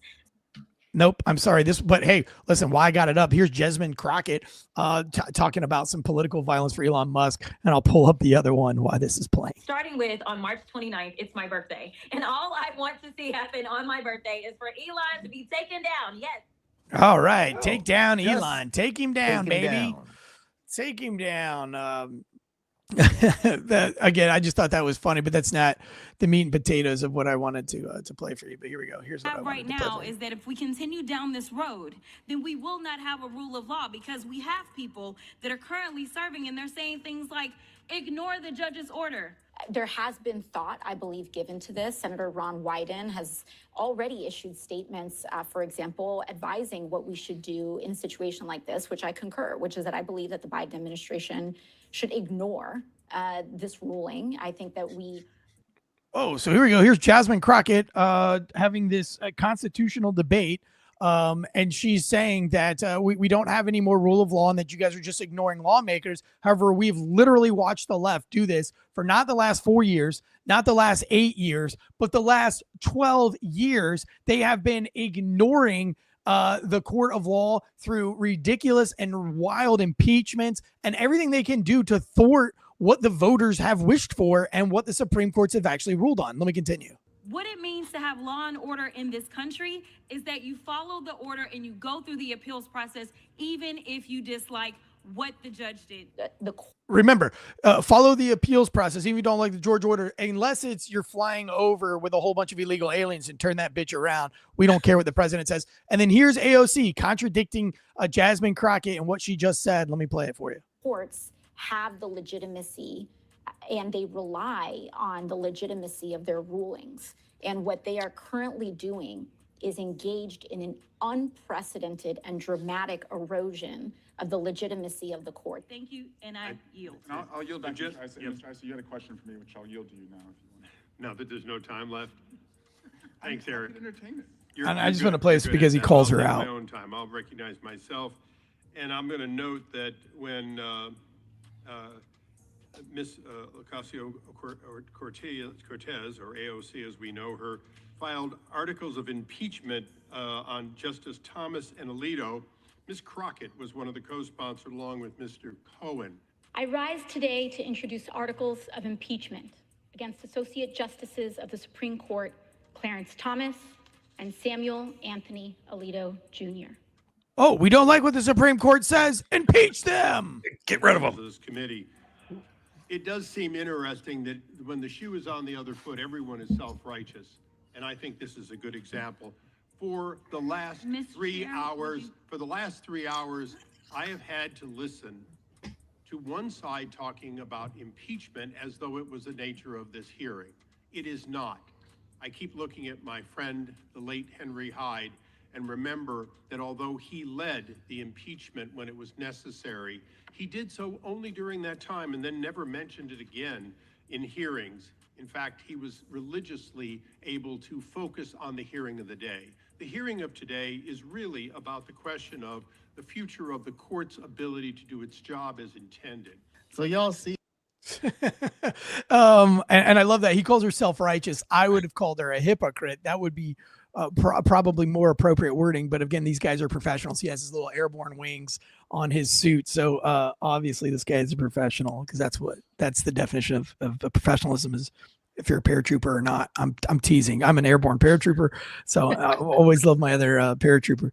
Nope, I'm sorry. But hey, listen, why I got it up. Here's Jasmine Crockett talking about some political violence for Elon Musk. And I'll pull up the other one while this is playing. Starting with on March 29th, it's my birthday. And all I want to see happen on my birthday is for Elon to be taken down. Yes. All right. Take down Elon. Take him down, baby. Take him down. Again, I just thought that was funny, but that's not the meat and potatoes of what I wanted to play for you. But here we go. Here's what I right now is that if we continue down this road, then we will not have a rule of law, because we have people that are currently serving and they're saying things like, ignore the judge's order. There has been thought, I believe, given to this. Senator Ron Wyden has already issued statements, for example, advising what we should do in a situation like this, which I concur, which is that I believe that the Biden administration should ignore this ruling. I think that we Oh, so here we go. Here's Jasmine Crockett having this constitutional debate. And she's saying that we don't have any more rule of law and that you guys are just ignoring lawmakers. However, we've literally watched the left do this for not the last 4 years, not the last 8 years, but the last 12 years. They have been ignoring the court of law through ridiculous and wild impeachments and everything they can do to thwart what the voters have wished for and what the Supreme Courts have actually ruled on. Let me continue. What it means to have law and order in this country is that you follow the order and you go through the appeals process, even if you dislike what the judge did. Remember, follow the appeals process, even if you don't like the Georgia order, unless it's you're flying over with a whole bunch of illegal aliens and turn that bitch around. We don't care what the president says. And then here's AOC contradicting Jasmine Crockett and what she just said. Let me play it for you. Courts have the legitimacy and they rely on the legitimacy of their rulings. And what they are currently doing is engaged in an unprecedented and dramatic erosion of the legitimacy of the court. Thank you, and I yield. I'll yield back to you. You had a question for me, which I'll yield to you now if you want. Now that there's no time left. Thanks, Eric. And I just want to play this because he calls her out. My own time. I'll recognize myself, and I'm going to note that when Miss Ocasio-Cortez, or AOC as we know her, filed articles of impeachment on Justice Thomas and Alito, Ms. Crockett was one of the co-sponsors along with Mr. Cohen. I rise today to introduce articles of impeachment against Associate Justices of the Supreme Court, Clarence Thomas and Samuel Anthony Alito, Jr. Oh, we don't like what the Supreme Court says. Impeach them. Get rid of them. This committee. It does seem interesting that when the shoe is on the other foot, everyone is self-righteous. And I think this is a good example. For the last 3 hours, I have had to listen to one side talking about impeachment as though it was the nature of this hearing. It is not. I keep looking at my friend, the late Henry Hyde, and remember that although he led the impeachment when it was necessary, he did so only during that time and then never mentioned it again in hearings. In fact, he was religiously able to focus on the hearing of the day. The hearing of today is really about the question of the future of the court's ability to do its job as intended. So y'all see. And I love that he calls her self-righteous. I would have called her a hypocrite. That would be probably more appropriate wording. But again, these guys are professionals. He has his little airborne wings on his suit. So obviously this guy is a professional, because that's the definition of professionalism, is if you're a paratrooper or not. I'm teasing. I'm an airborne paratrooper, so I always love my other paratrooper.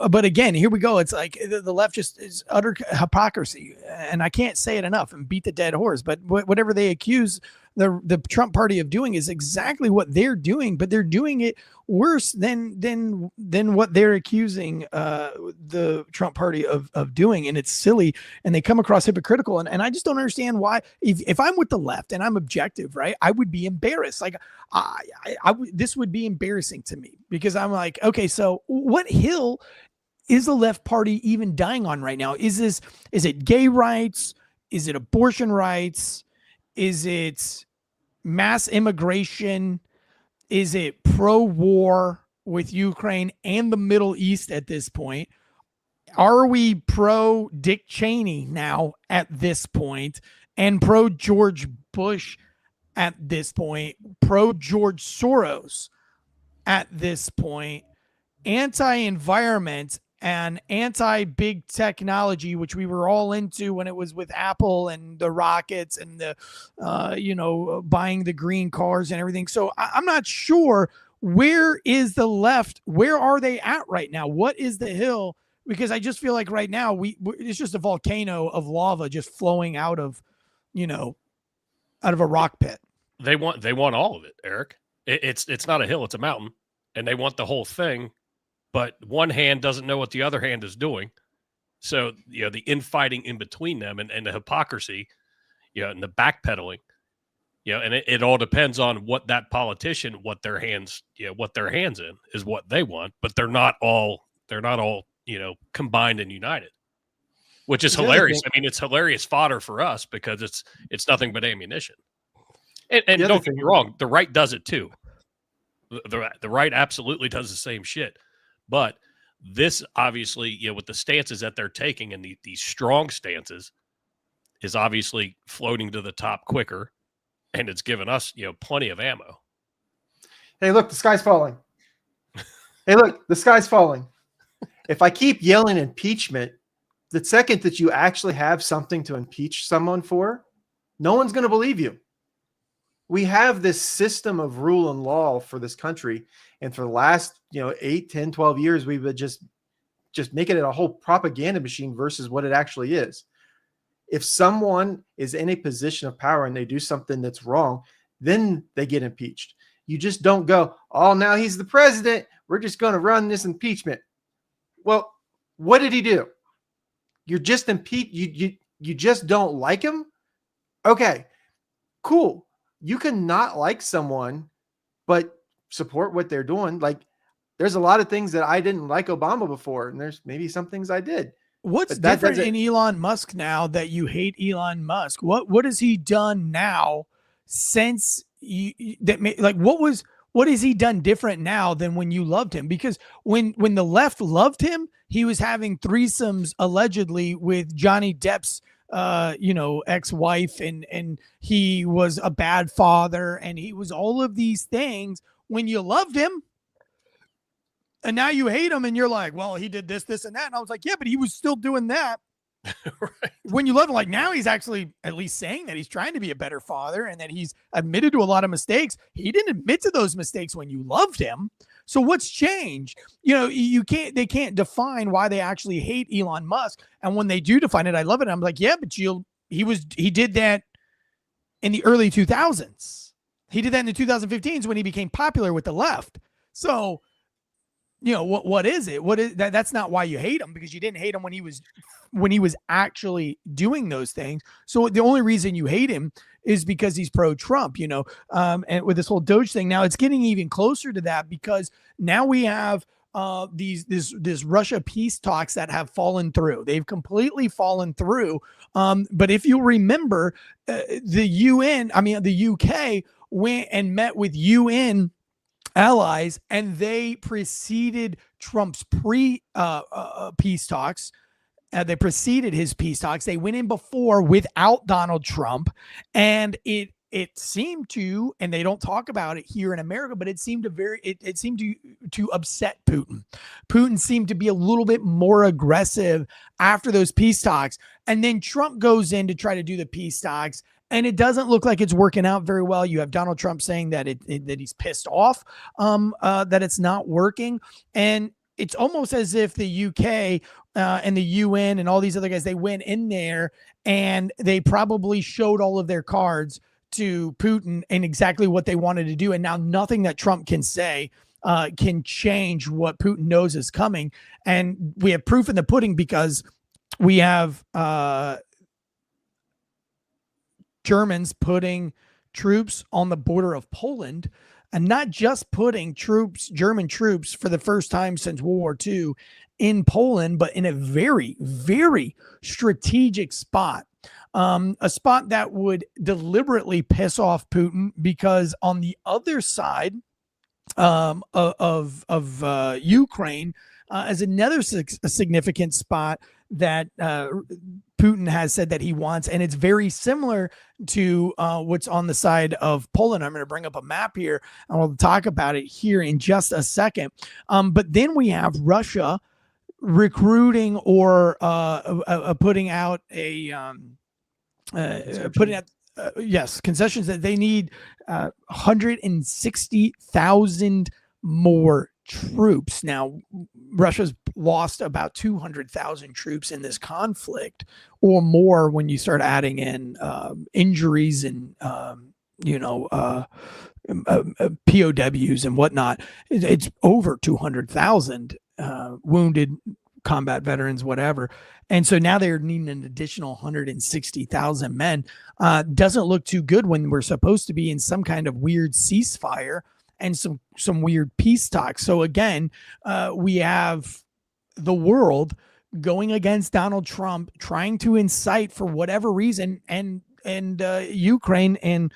But again, here we go. It's like the left just is utter hypocrisy, and I can't say it enough and beat the dead horse. But whatever they accuse the Trump party of doing is exactly what they're doing, but they're doing it worse than what they're accusing the Trump party of doing. And it's silly, and they come across hypocritical. And I just don't understand why, if I'm with the left and I'm objective, right, I would be embarrassed. Like this would be embarrassing to me, because I'm like, okay, so what hill is the left party even dying on right now? Is it gay rights? Is it abortion rights? Is it mass immigration? Is it pro-war with Ukraine and the Middle East at this point? Are we pro-Dick Cheney now at this point, and pro-George Bush at this point, pro-George Soros at this point, anti-environment and anti-big technology, which we were all into when it was with Apple and the rockets and the, buying the green cars and everything. So I'm not sure, where is the left? Where are they at right now? What is the hill? Because I just feel like right now it's just a volcano of lava just flowing out of a rock pit. They want all of it, Eric. It's not a hill, it's a mountain, and they want the whole thing. But one hand doesn't know what the other hand is doing. So, the infighting in between them and the hypocrisy, and the backpedaling, and it all depends on what that politician, what their hands in is what they want, but they're not all, combined and united, which is hilarious. I mean, it's hilarious fodder for us because it's nothing but ammunition. And The other don't get thing- me wrong, the right does it too. The right absolutely does the same shit. But this obviously, with the stances that they're taking and these strong stances is obviously floating to the top quicker, and it's given us, plenty of ammo. Hey, look, the sky's falling. Hey, look, the sky's falling. If I keep yelling impeachment, the second that you actually have something to impeach someone for, no one's going to believe you. We have this system of rule and law for this country. And for the last, 8, 10, 12 years, we've been just making it a whole propaganda machine versus what it actually is. If someone is in a position of power and they do something that's wrong, then they get impeached. You just don't go, oh, now he's the president, we're just going to run this impeachment. Well, what did he do? You're just impeached. You just don't like him? Okay, cool. You can not like someone, but support what they're doing. Like, there's a lot of things that I didn't like Obama before, and there's maybe some things I did. What's different in Elon Musk now that you hate Elon Musk? What has he done now since what has he done different now than when you loved him? Because when the left loved him, he was having threesomes allegedly with Johnny Depp's ex-wife, and he was a bad father, and he was all of these things when you loved him. And now you hate him, and you're like, well, he did this, this, and that. And I was like, yeah, but he was still doing that. Right. When you love him, like now he's actually at least saying that he's trying to be a better father and that he's admitted to a lot of mistakes. He didn't admit to those mistakes when you loved him. So what's changed? They can't define why they actually hate Elon Musk. And when they do define it, I love it. I'm like, yeah, but he did that in the early 2000s. He did that in the 2015s when he became popular with the left. So, what is it? What is that? That's not why you hate him, because you didn't hate him when he was actually doing those things. So the only reason you hate him is because he's pro-Trump, and with this whole Doge thing. Now it's getting even closer to that, because now we have this Russia peace talks that have fallen through. They've completely fallen through. But if you remember, the UK went and met with UN allies, and they preceded Trump's peace talks. They preceded his peace talks. They went in before without Donald Trump, and it seemed to, and they don't talk about it here in America, but it seemed to upset Putin. Putin seemed to be a little bit more aggressive after those peace talks, and then Trump goes in to try to do the peace talks, and it doesn't look like it's working out very well. You have Donald Trump saying that that he's pissed off, that it's not working, and it's almost as if the UK and the UN and all these other guys, they went in there and they probably showed all of their cards to Putin and exactly what they wanted to do. And now nothing that Trump can say can change what Putin knows is coming. And we have proof in the pudding, because we have Germans putting troops on the border of Poland, and not just putting German troops for the first time since World War II in Poland, but in a very, very strategic spot. A spot that would deliberately piss off Putin, because on the other side of Ukraine is another significant spot that Putin has said that he wants, and it's very similar to what's on the side of Poland. I'm going to bring up a map here, and we'll talk about it here in just a second. But then we have Russia recruiting or putting out concessions that they need 160,000 more troops. Now, Russia's lost about 200,000 troops in this conflict, or more when you start adding in injuries and POWs and whatnot. It's over 200,000 wounded combat veterans, whatever. And so now they're needing an additional 160,000 men. Doesn't look too good when we're supposed to be in some kind of weird ceasefire and some weird peace talks. So again, we have the world going against Donald Trump, trying to incite for whatever reason, and Ukraine and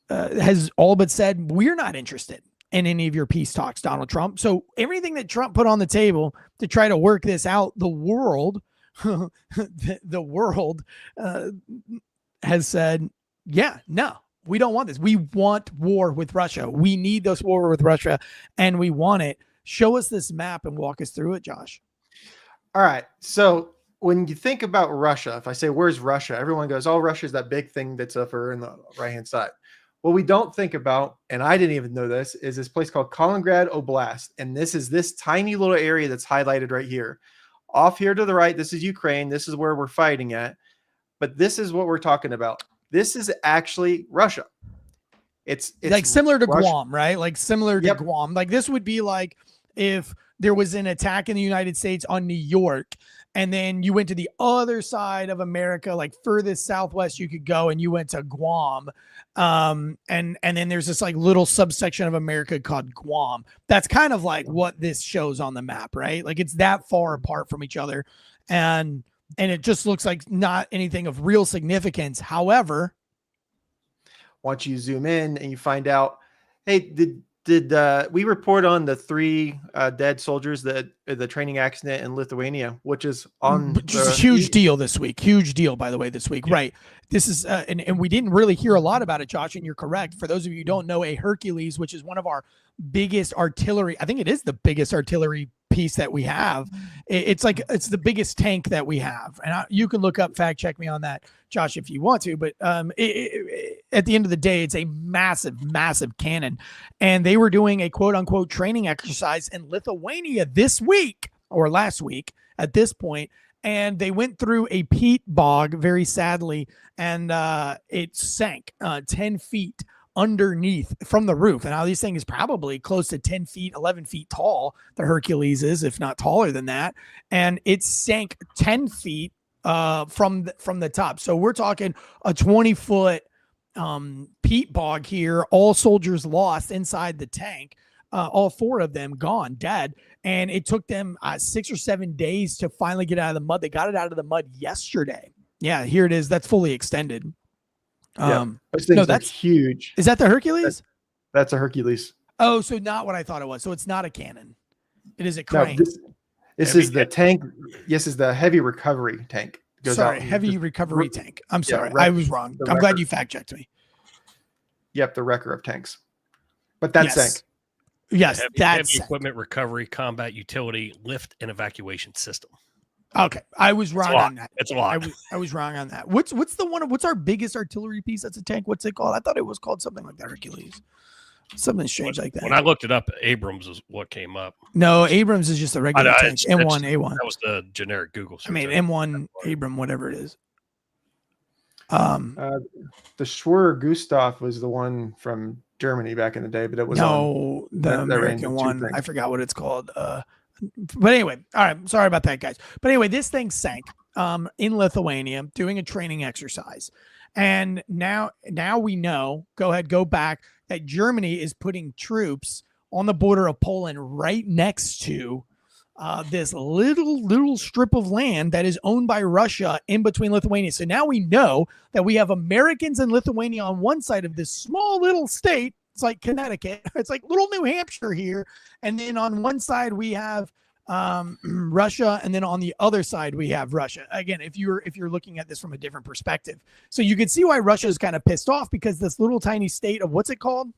has all but said, we're not interested in any of your peace talks, Donald Trump. So everything that Trump put on the table to try to work this out, the world, the world has said, yeah, no, we don't want this. We want war with Russia. We need this war with Russia, and we want it. Show us this map and walk us through it, Josh. All right. So when you think about Russia, if I say, where's Russia? Everyone goes, oh, Russia is that big thing that's over in the right-hand side. What we don't think about, and I didn't even know this, is this place called Kaliningrad Oblast. And this is this tiny little area that's highlighted right here. Off here to the right, this is Ukraine. This is where we're fighting at. But this is what we're talking about. This is actually Russia. It's like similar to Russia. Guam, right? Like similar to Guam. Like this would be like if there was an attack in the United States on New York, and then you went to the other side of America, like furthest southwest you could go, and you went to Guam. And then there's this like little subsection of America called Guam. That's kind of like what this shows on the map, right? Like it's that far apart from each other. And it just looks like not anything of real significance. However, once you zoom in and you find out, hey, did we report on the 3 dead soldiers that the training accident in Lithuania, which is on just a huge deal this week. Huge deal, by the way, this week. Yeah. Right. This is, and we didn't really hear a lot about it, Josh, and you're correct. For those of you who don't know, a Hercules, which is one of our biggest artillery, I think it is the biggest artillery piece that we have. It's the biggest tank that we have. And you can look up, fact check me on that, Josh, if you want to, but at the end of the day, it's a massive, massive cannon. And they were doing a quote unquote training exercise in Lithuania this week or last week at this point. And they went through a peat bog, very sadly, and it sank 10 feet underneath from the roof. And now this thing is probably close to 10 feet, 11 feet tall. The Hercules is, if not taller than that. And it sank 10 feet from the top. So we're talking a 20-foot peat bog here. All soldiers lost inside the tank. All 4 of them gone, dead. And it took them 6 or 7 days to finally get out of the mud. They got it out of the mud yesterday. Yeah, here it is. That's fully extended. No, that's huge. Is that the Hercules? That's a Hercules. Oh, so not what I thought it was. So it's not a cannon. It is a crane. No, this is the tank. Yes, is the heavy recovery tank. Heavy recovery tank. I'm sorry. Yeah, I was wrong. I'm glad you fact checked me. Yep, the wrecker of tanks. But that's sank. Yes, that's heavy equipment recovery, combat utility, lift, and evacuation system. Okay, I was wrong on that. It's a lot. I was wrong on that. What's the one? What's our biggest artillery piece? That's a tank. What's it called? I thought it was called something like that. Hercules. Something strange like that. When I looked it up, Abrams is what came up. No, Abrams is just a regular tank. M1 A1. That was the generic Google search. I mean M1 Abram, whatever it is. The Schwer Gustav was the one from Germany back in the day, but it was the American one. I forgot what it's called. But anyway, all right. Sorry about that, guys. But anyway, this thing sank in Lithuania doing a training exercise. And now we know, go back, that Germany is putting troops on the border of Poland right next to this little strip of land that is owned by Russia in between Lithuania. So now we know that we have Americans in Lithuania on one side of this small little state. It's like Connecticut. It's like little New Hampshire here. And then on one side we have Russia, and then on the other side we have Russia. Again, if you're looking at this from a different perspective. So you can see why Russia is kind of pissed off, because this little tiny state of, what's it called?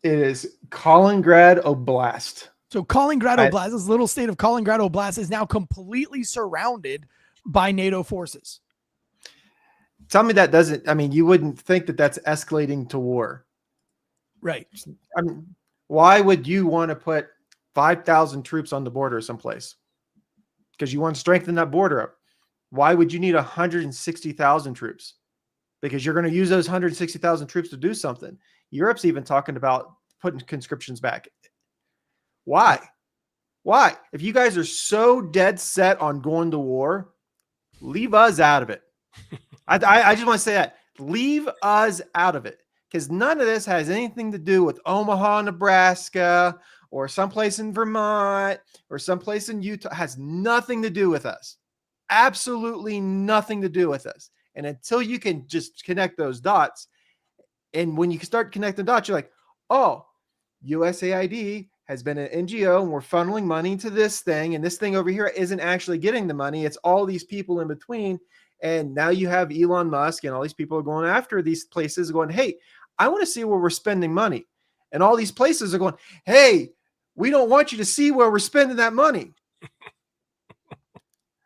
It is Kaliningrad Oblast. So Kaliningrad Oblast, this little state of Kaliningrad Oblast, is now completely surrounded by NATO forces. Tell me that doesn't, I mean, you wouldn't think that that's escalating to war. Right. I mean, why would you want to put 5,000 troops on the border someplace? Because you want to strengthen that border up. Why would you need 160,000 troops? Because you're going to use those 160,000 troops to do something. Europe's even talking about putting conscriptions back. Why? If you guys are so dead set on going to war, leave us out of it. I just want to say that. Leave us out of it. Because none of this has anything to do with Omaha, Nebraska, or someplace in Vermont, or someplace in Utah. It has nothing to do with us. Absolutely nothing to do with us. And until you can just connect those dots, And when you start connecting dots, you're like, oh, USAID has been an NGO and we're funneling money to this thing. And this thing over here isn't actually getting the money. It's all these people in between. And now you have Elon Musk and all these people are going after these places going, hey, I want to see where we're spending money. And all these places are going, hey, we don't want you to see where we're spending that money.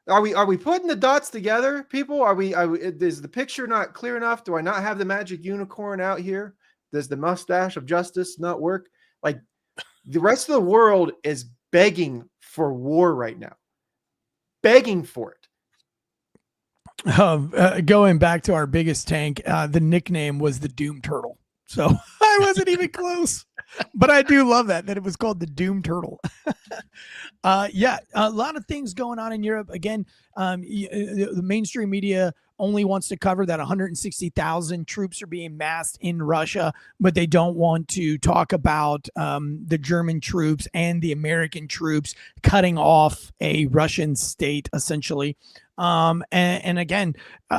Are we putting the dots together, people? Is the picture not clear enough? Do I not have the magic unicorn out here? Does the mustache of justice not work? Like, the rest of the world is begging for war right now. Begging for it. Going back to our biggest tank, the nickname was the Doom Turtle. So I wasn't even close, but I do love that it was called the Doom Turtle. Yeah, a lot of things going on in Europe. Again, the mainstream media only wants to cover that 160,000 troops are being massed in Russia, but they don't want to talk about the German troops and the American troops cutting off a Russian state, essentially. And again,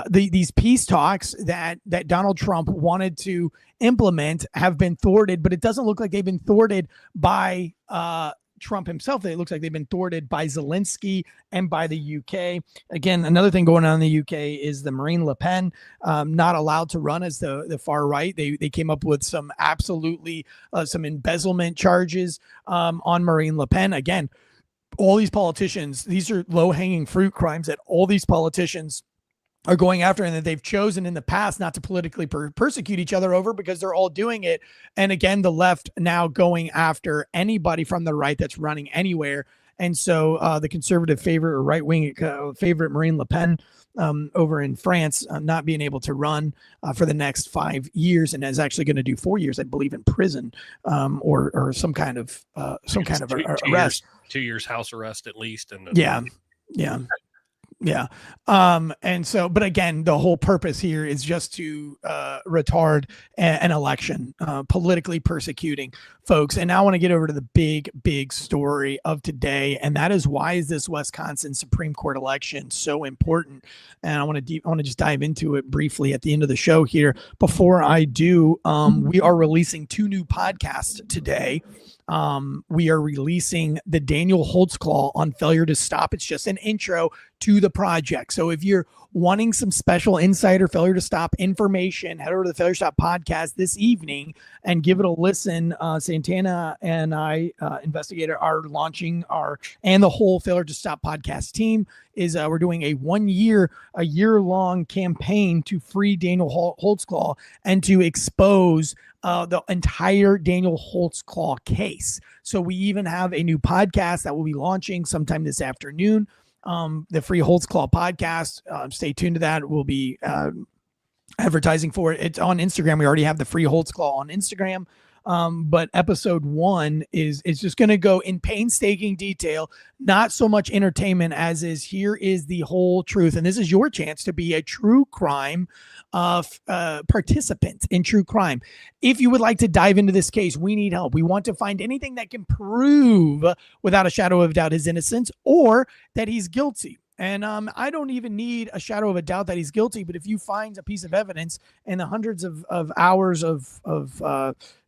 these peace talks that Donald Trump wanted to implement have been thwarted, but it doesn't look like they've been thwarted by Trump himself. It looks like they've been thwarted by Zelensky and by the UK. Again, another thing going on in the UK is the Marine Le Pen not allowed to run as the far right. They came up with some absolutely some embezzlement charges on Marine Le Pen. Again, all these politicians, these are low-hanging fruit crimes that all these politicians are going after, and that they've chosen in the past not to politically persecute each other over, because they're all doing it. And again, the left now going after anybody from the right that's running anywhere. And so the conservative favorite or right-wing favorite Marine Le Pen over in France not being able to run for the next 5 years, and is actually going to do 4 years, I believe, in prison or some kind of arrest. 2 years house arrest at least. And yeah. And so, but again, the whole purpose here is just to retard an election, politically persecuting folks. And now I want to get over to the big story of today, and that is, why is this Wisconsin Supreme Court election so important? And I want to just dive into it briefly at the end of the show here. Before I do, we are releasing 2 new podcasts today. We are releasing the Daniel Holtzclaw on failure to stop. It's just an intro to the project. So if you're wanting some special insider failure to stop information, head over to the Failure to Stop podcast this evening and give it a listen. Santana and I, investigator, are launching and the whole Failure to Stop podcast team is we're doing a year-long campaign to free Daniel Holtzclaw and to expose the entire Daniel Holtzclaw case. So we even have a new podcast that will be launching sometime this afternoon. The Free Holtzclaw podcast. Stay tuned to that. We'll be advertising for it. It's on Instagram. We already have the Free Holtzclaw on Instagram. But episode 1 is just going to go in painstaking detail, not so much entertainment as is here is the whole truth. And this is your chance to be a true crime participant in true crime. If you would like to dive into this case, we need help. We want to find anything that can prove without a shadow of doubt his innocence or that he's guilty. And I don't even need a shadow of a doubt that he's guilty. But if you find a piece of evidence in the hundreds of hours of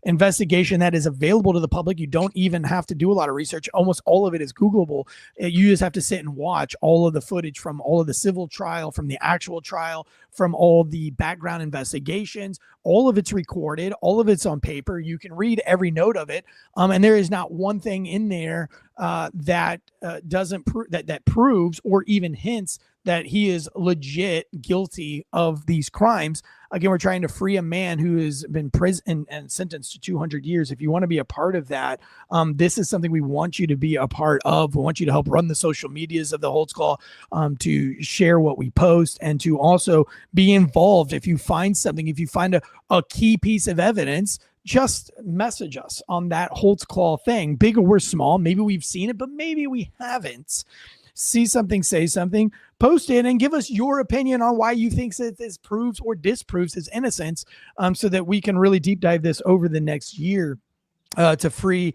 investigation that is available to the public, you don't even have to do a lot of research. Almost all of it is Googleable. You just have to sit and watch all of the footage from all of the civil trial, from the actual trial, from all the background investigations. All of it's recorded. All of it's on paper. You can read every note of it. And there is not one thing in there that doesn't that proves or even hints that he is legit guilty of these crimes. Again, we're trying to free a man who has been prison and sentenced to 200 years. If you want to be a part of that, this is something we want you to be a part of. We want you to help run the social medias of the Holtzclaw, to share what we post, and to also be involved. If you find something, if you find a key piece of evidence, just message us on that Holtzclaw thing, big or small. Maybe we've seen it, but maybe we haven't. See something, say something, post it, and give us your opinion on why you think that this proves or disproves his innocence, so that we can really deep dive this over the next year. to free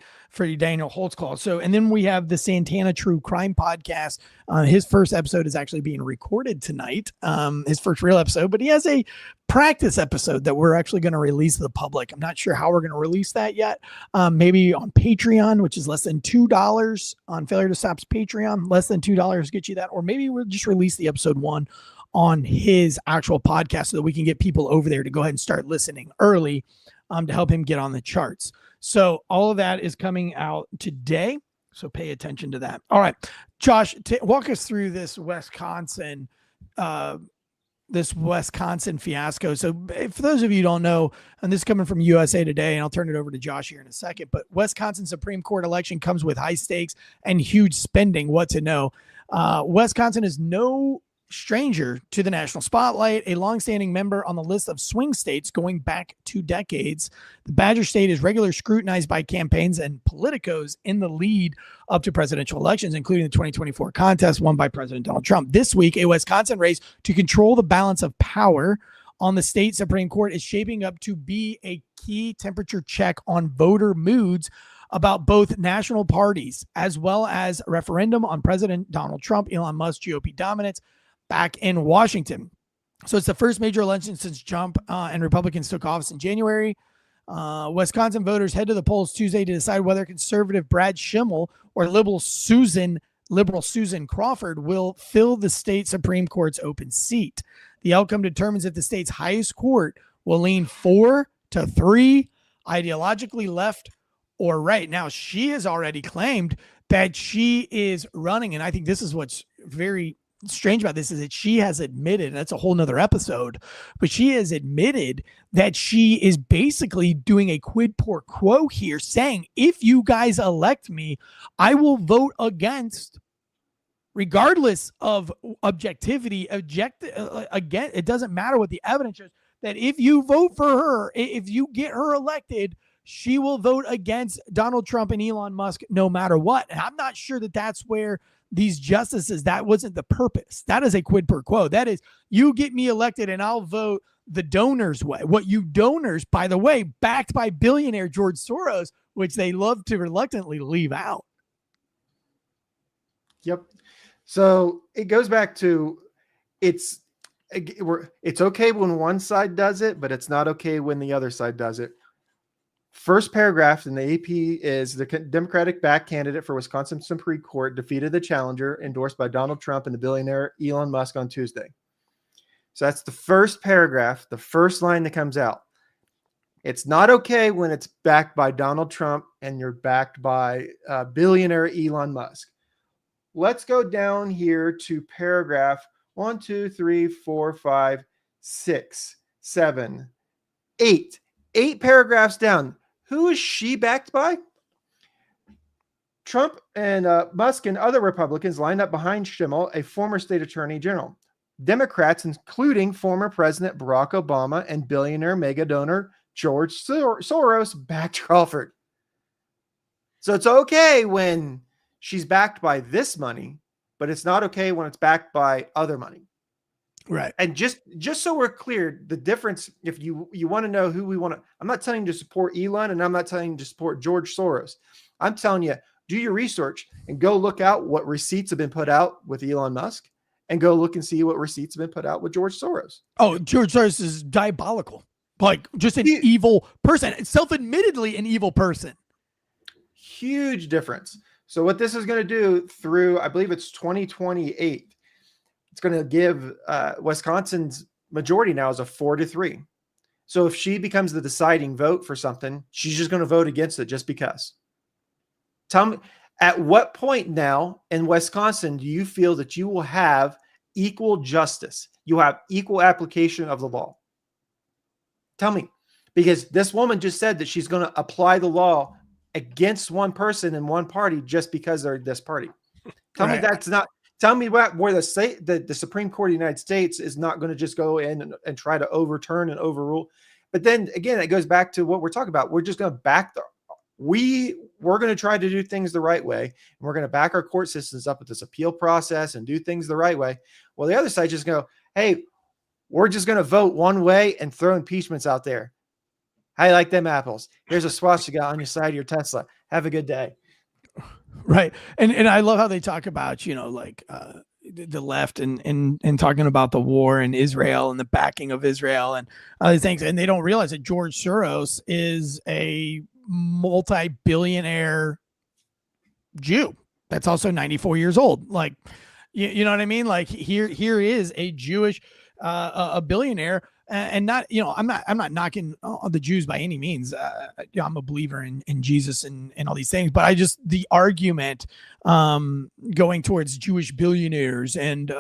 Daniel Holtzclaw. So, and then we have the Santana True Crime podcast. His first episode is actually being recorded tonight. His first real episode, but he has a practice episode that we're actually going to release to the public. I'm not sure how we're going to release that yet. Maybe on Patreon, which is less than $2 on Failure to Stop's Patreon. Less than $2 get you that. Or maybe we'll just release the episode 1 on his actual podcast so that we can get people over there to go ahead and start listening early to help him get on the charts. So all of that is coming out today. So pay attention to that. All right, Josh, walk us through this Wisconsin fiasco. So for those of you who don't know, and this is coming from USA Today, and I'll turn it over to Josh here in a second, but Wisconsin Supreme Court election comes with high stakes and huge spending. What to know? Wisconsin is no stranger to the national spotlight, a longstanding member on the list of swing states going back 2 decades. The Badger State is regularly scrutinized by campaigns and politicos in the lead up to presidential elections, including the 2024 contest won by President Donald Trump. This week, a Wisconsin race to control the balance of power on the state Supreme Court is shaping up to be a key temperature check on voter moods about both national parties, as well as a referendum on President Donald Trump, Elon Musk, GOP dominance back in Washington. So it's the first major election since Trump and Republicans took office in January. Wisconsin voters head to the polls Tuesday to decide whether conservative Brad Schimmel or liberal Susan Crawford will fill the state Supreme Court's open seat. The outcome determines if the state's highest court will lean 4-3 ideologically left or right. Now, she has already claimed that she is running, and I think this is what's very strange about this is that she has admitted, and that's a whole nother episode, but she has admitted that she is basically doing a quid pro quo here, saying, if you guys elect me, I will vote against, regardless of objectivity, again, it doesn't matter what the evidence is, that if you vote for her, if you get her elected, she will vote against Donald Trump and Elon Musk no matter what. And I'm not sure that that's where these justices, that wasn't the purpose. That is a quid pro quo. That is, you get me elected and I'll vote the donors' way. What you donors, by the way, backed by billionaire George Soros, which they love to reluctantly leave out. Yep. So it goes back to it's okay when one side does it, but it's not okay when the other side does it. First paragraph in the AP is the Democratic-backed candidate for Wisconsin Supreme Court defeated the challenger endorsed by Donald Trump and the billionaire Elon Musk on Tuesday. So that's the first paragraph, the first line that comes out. It's not okay when it's backed by Donald Trump and you're backed by billionaire Elon Musk. Let's go down here to paragraph 1, 2, 3, 4, 5, 6, 7, 8. 8 paragraphs down. Who is she backed by? Trump and Musk and other Republicans lined up behind Schimmel, a former state attorney general. Democrats, including former President Barack Obama and billionaire mega donor George Soros, backed Crawford. So it's okay when she's backed by this money, but it's not okay when it's backed by other money. Right. And just so we're clear, the difference, if you want to know who we want to, I'm not telling you to support Elon and I'm not telling you to support George Soros. I'm telling you, do your research and go look out what receipts have been put out with Elon Musk and go look and see what receipts have been put out with George Soros. Oh, George Soros is diabolical. Like just an evil person, self-admittedly an evil person. Huge difference. So what this is going to do through, I believe it's 2028, it's going to give Wisconsin's majority now is a 4-3. So if she becomes the deciding vote for something, she's just going to vote against it just because. Tell me, at what point now in Wisconsin do you feel that you will have equal justice? You have equal application of the law? Tell me, because this woman just said that she's going to apply the law against one person in one party just because they're this party. Tell me that's not. Tell me where the Supreme Court of the United States is not going to just go in and try to overturn and overrule. But then again, it goes back to what we're talking about. We're just going to back we're going to try to do things the right way. And we're going to back our court systems up with this appeal process and do things the right way. Well, the other side just go, hey, we're just going to vote one way and throw impeachments out there. How you like them apples? Here's a swastika on your side of your Tesla. Have a good day. Right. And I love how they talk about, like the left and talking about the war in Israel and the backing of Israel and other things. And they don't realize that George Soros is a multi-billionaire Jew that's also 94 years old. Like, you know what I mean? Like here is a Jewish, a billionaire. And not, I'm not knocking on the Jews by any means. I'm a believer in Jesus and all these things, but the argument going towards Jewish billionaires and,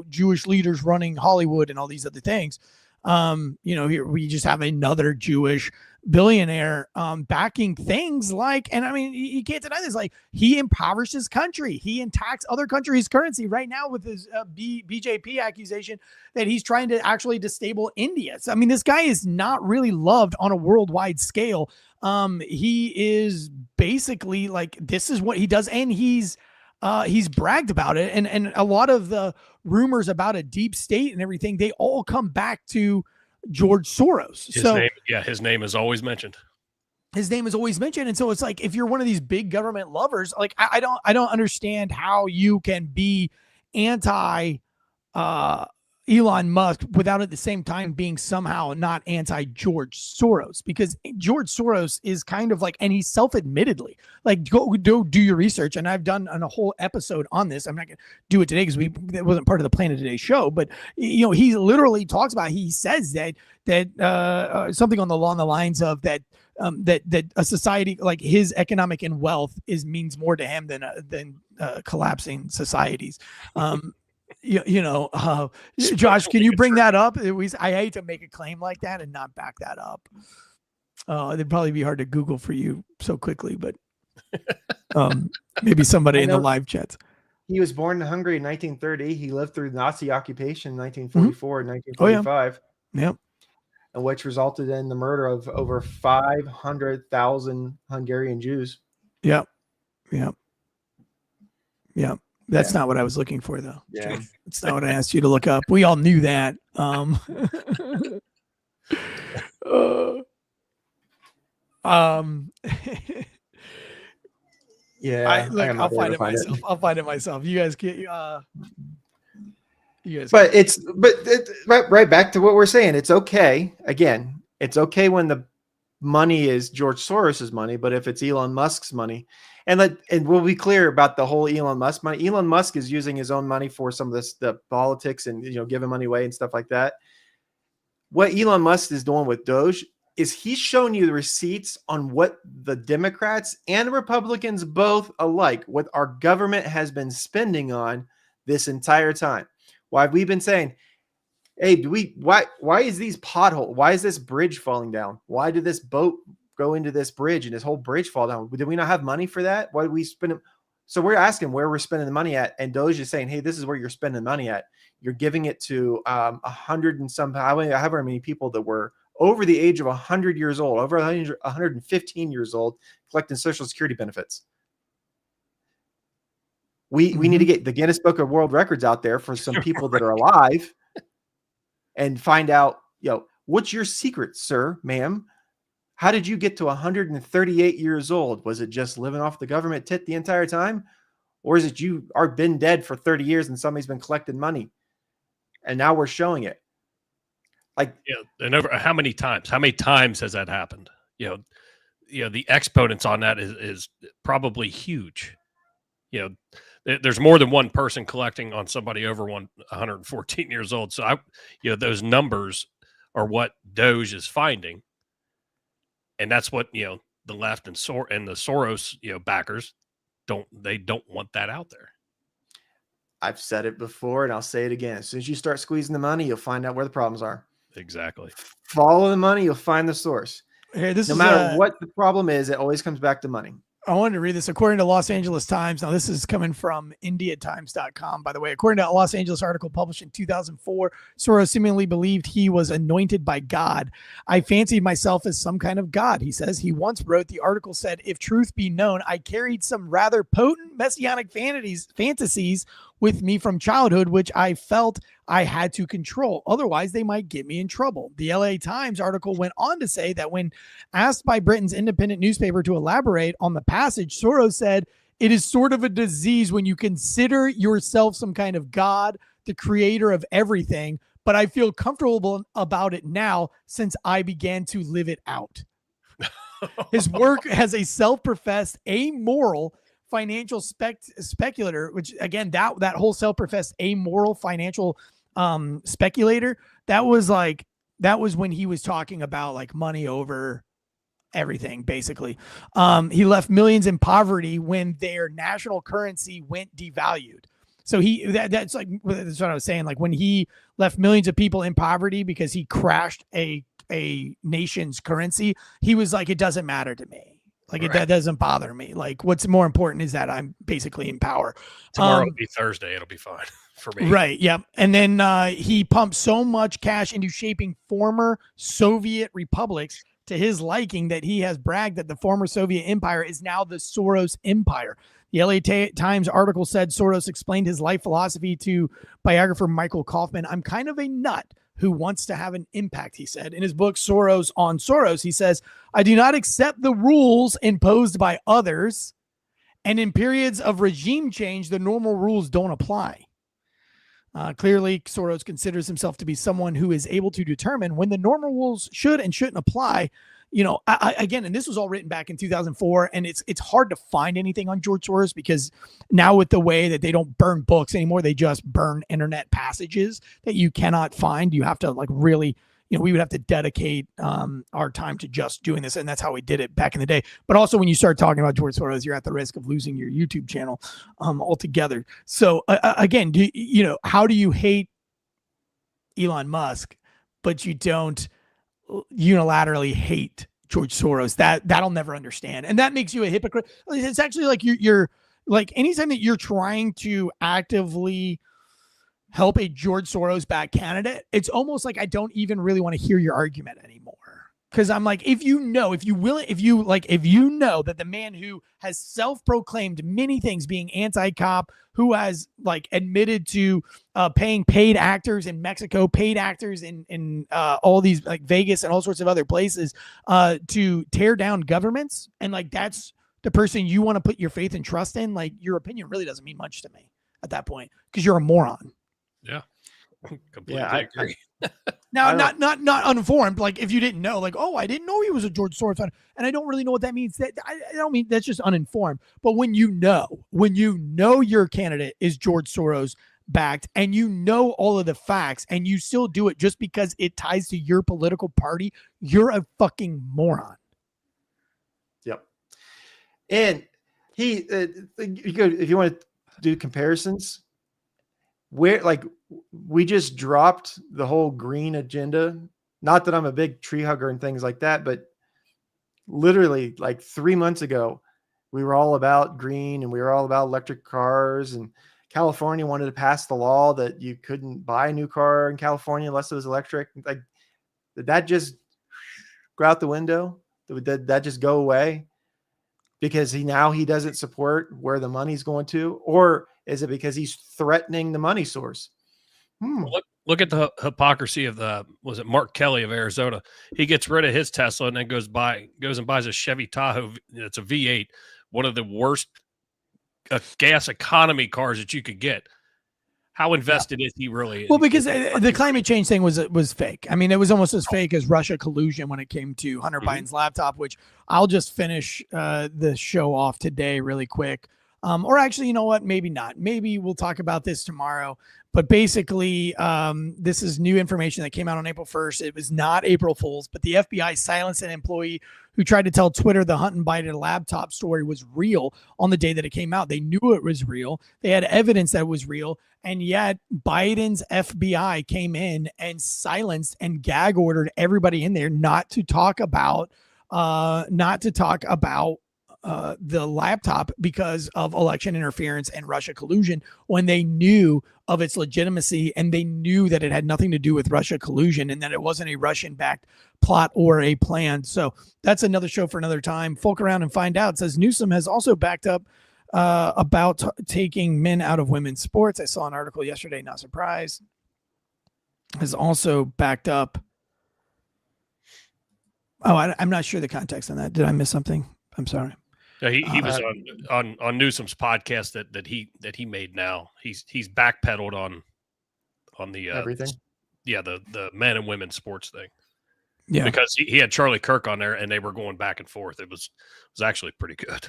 Jewish leaders running Hollywood and all these other things. Here we just have another Jewish billionaire backing things like, and I mean, you can't deny this, like he impoverished his country. He attacks other countries' currency right now with his BJP accusation that he's trying to actually destabilize India. So, I mean, this guy is not really loved on a worldwide scale. He is basically like, this is what he does. And he's bragged about it. And a lot of the rumors about a deep state and everything, they all come back to George Soros. His name is always mentioned. His name is always mentioned. And so it's like, if you're one of these big government lovers, like I don't understand how you can be anti Elon Musk without at the same time being somehow not anti George Soros, because George Soros is kind of like, and he's self-admittedly like, go do your research. And I've done a whole episode on this. I'm not going to do it today because it wasn't part of the Planet Today show, but he literally talks about, he says that something on the lines of that a society like his economic and wealth means more to him than collapsing societies. Josh, can you bring that up? I hate to make a claim like that and not back that up. It'd probably be hard to Google for you so quickly, but maybe somebody in the live chats. He was born in Hungary in 1930. He lived through Nazi occupation in 1944 and 1945. Oh, yeah. Yep. And which resulted in the murder of over 500,000 Hungarian Jews. Yep. That's not what I was looking for, though. Yeah. It's not what I asked you to look up. We all knew that. Yeah. I'll find it myself. I'll find it myself. You guys get right back to what we're saying. It's okay. Again, it's okay when the money is George Soros's money, but if it's Elon Musk's money, and we'll be clear about the whole Elon Musk money. Elon Musk is using his own money for some of the politics and giving money away and stuff like that. What Elon Musk is doing with Doge is he's showing you the receipts on what the Democrats and Republicans both alike, what our government has been spending on this entire time. Why have we been saying, hey, why is these potholes? Why is this bridge falling down? Why did this boat go into this bridge and this whole bridge fall down? Did we not have money for that? Why did we spend it? So we're asking where we're spending the money at. And Doge is saying, hey, this is where you're spending money at. You're giving it to 100 and some, however many people that were over the age of 100 years old, over 115 years old, collecting Social Security benefits. We need to get the Guinness Book of World Records out there for some people that are alive and find out, what's your secret, sir, ma'am? How did you get to 138 years old? Was it just living off the government tit the entire time? Or is it you are been dead for 30 years and somebody's been collecting money and now we're showing it? And over how many times has that happened? The exponents on that is probably huge. There's more than one person collecting on somebody over 114 years old. So those numbers are what Doge is finding. And that's what, the left and the Soros, backers don't want that out there. I've said it before and I'll say it again. As soon as you start squeezing the money, you'll find out where the problems are. Exactly. Follow the money, you'll find the source. Hey, no matter what the problem is, it always comes back to money. I wanted to read this. According to Los Angeles Times, now this is coming from IndiaTimes.com, by the way. According to a Los Angeles article published in 2004, Soros seemingly believed he was anointed by God. I fancied myself as some kind of God, he says. He once wrote, the article said, if truth be known, I carried some rather potent messianic fantasies with me from childhood, which I felt I had to control. Otherwise, they might get me in trouble. The LA Times article went on to say that when asked by Britain's independent newspaper to elaborate on the passage, Soros said, "It is sort of a disease when you consider yourself some kind of god, the creator of everything, but I feel comfortable about it now since I began to live it out." His work as a self-professed amoral financial speculator, which again, that whole self-professed amoral financial speculator, that was when he was talking about like money over everything, basically. He left millions in poverty when their national currency went devalued. So that's what I was saying. Like when he left millions of people in poverty because he crashed a nation's currency, he was like, it doesn't matter to me. Like that doesn't bother me. Like what's more important is that I'm basically in power. Tomorrow will be Thursday. It'll be fine for me. Right. Yeah. And then he pumped so much cash into shaping former Soviet republics to his liking that he has bragged that the former Soviet empire is now the Soros empire. The LA Times article said Soros explained his life philosophy to biographer Michael Kaufman. "I'm kind of a nut who wants to have an impact," he said. In his book, Soros on Soros, he says, "I do not accept the rules imposed by others. And in periods of regime change, the normal rules don't apply." Clearly, Soros considers himself to be someone who is able to determine when the normal rules should and shouldn't apply. You know, again, and this was all written back in 2004, and it's hard to find anything on George Soros because now with the way that they don't burn books anymore, they just burn internet passages that you cannot find. You have to like really, you know, we would have to dedicate our time to just doing this, and that's how we did it back in the day. But also, when you start talking about George Soros, you're at the risk of losing your YouTube channel altogether. So again, how do you hate Elon Musk, but you don't unilaterally hate George Soros? That'll never understand, and that makes you a hypocrite. It's actually like you're like anytime that you're trying to actively help a George Soros backed candidate, it's almost like I don't even really want to hear your argument anymore. Because I'm like, if you know that the man who has self-proclaimed many things, being anti-cop, who has like admitted to paying paid actors in Mexico, paid actors in all these like Vegas and all sorts of other places to tear down governments, and like that's the person you want to put your faith and trust in, like your opinion really doesn't mean much to me at that point because you're a moron. Yeah, completely agree. Now, not uninformed. Like if you didn't know, like, oh, I didn't know he was a George Soros fan, and I don't really know what that means. That I don't mean that's just uninformed. But when you know your candidate is George Soros backed, and you know all of the facts, and you still do it just because it ties to your political party, you're a fucking moron. Yep. And if you want to do comparisons, where like we just dropped the whole green agenda. Not that I'm a big tree hugger and things like that, but literally like 3 months ago, we were all about green and we were all about electric cars, and California wanted to pass the law that you couldn't buy a new car in California unless it was electric. Like, did that just go out the window? Did that just go away because he doesn't support where the money's going to? Or is it because he's threatening the money source? Look at the hypocrisy of was it Mark Kelly of Arizona? He gets rid of his Tesla and then goes and buys a Chevy Tahoe. It's a V8, one of the worst gas economy cars that you could get. How invested is he really? Well, because the climate change thing was fake. I mean, it was almost as fake as Russia collusion when it came to Hunter Biden's laptop, which I'll just finish the show off today really quick. Or actually, you know what? Maybe not. Maybe we'll talk about this tomorrow. But basically, this is new information that came out on April 1st. It was not April Fool's, but the FBI silenced an employee who tried to tell Twitter the Hunter Biden laptop story was real on the day that it came out. They knew it was real. They had evidence that it was real. And yet Biden's FBI came in and silenced and gag ordered everybody in there not to talk about the laptop because of election interference and Russia collusion, when they knew of its legitimacy and they knew that it had nothing to do with Russia collusion and that it wasn't a Russian-backed plot or a plan. So that's another show for another time. Folk around and find out. It says Newsom has also backed up about taking men out of women's sports. I saw an article yesterday, not surprised, has also backed up. Oh, I'm not sure the context on that. Did I miss something? I'm sorry. Yeah, he was on Newsom's podcast that he made now. He's backpedaled on the everything. The men and women sports thing. Yeah, because he had Charlie Kirk on there and they were going back and forth. It was actually pretty good.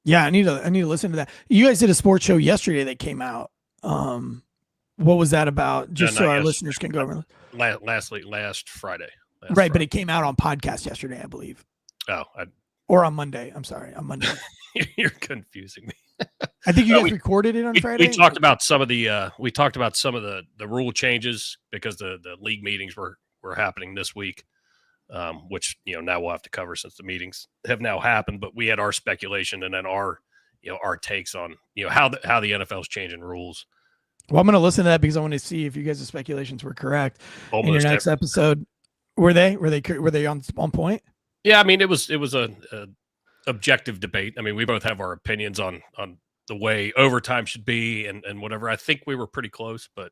Yeah, I need to listen to that. You guys did a sports show yesterday that came out. What was that about? Just so our listeners can go over. Last Friday. Right, but it came out on podcast yesterday, I believe. Oh, or on Monday. I'm sorry, on Monday. You're confusing me. I think you guys recorded it on Friday. We talked about some of the rule changes because the league meetings were happening this week, which now we'll have to cover since the meetings have now happened. But we had our speculation and then our takes on how the NFL is changing rules. Well, I'm going to listen to that because I want to see if you guys' speculations were correct in your next episode. Were they on point? Yeah, I mean it was a objective debate. I mean, we both have our opinions on the way overtime should be and whatever. I think we were pretty close, but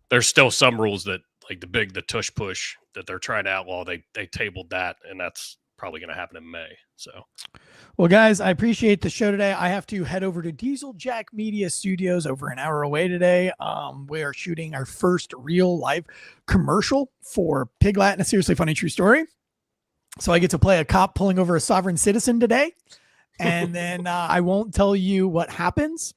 there's still some rules that like the tush push that they're trying to outlaw. They tabled that, and that's probably going to happen in May. So, well, guys, I appreciate the show today. I have to head over to Diesel Jack Media Studios over an hour away today. We are shooting our first real live commercial for Piglet and a Seriously Funny True Story. So I get to play a cop pulling over a sovereign citizen today. And then I won't tell you what happens,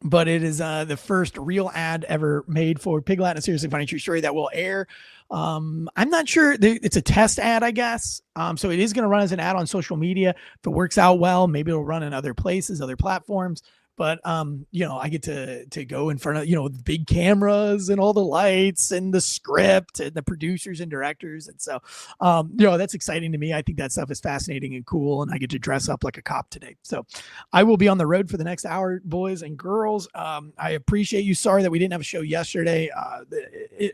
but it is the first real ad ever made for Piglet and a Seriously Funny True Story that will air. I'm not sure. It's a test ad, I guess. So it is going to run as an ad on social media. If it works out well, maybe it'll run in other places, other platforms. But, I get to go in front of, the big cameras and all the lights and the script and the producers and directors. And so, that's exciting to me. I think that stuff is fascinating and cool. And I get to dress up like a cop today. So I will be on the road for the next hour, boys and girls. I appreciate you. Sorry that we didn't have a show yesterday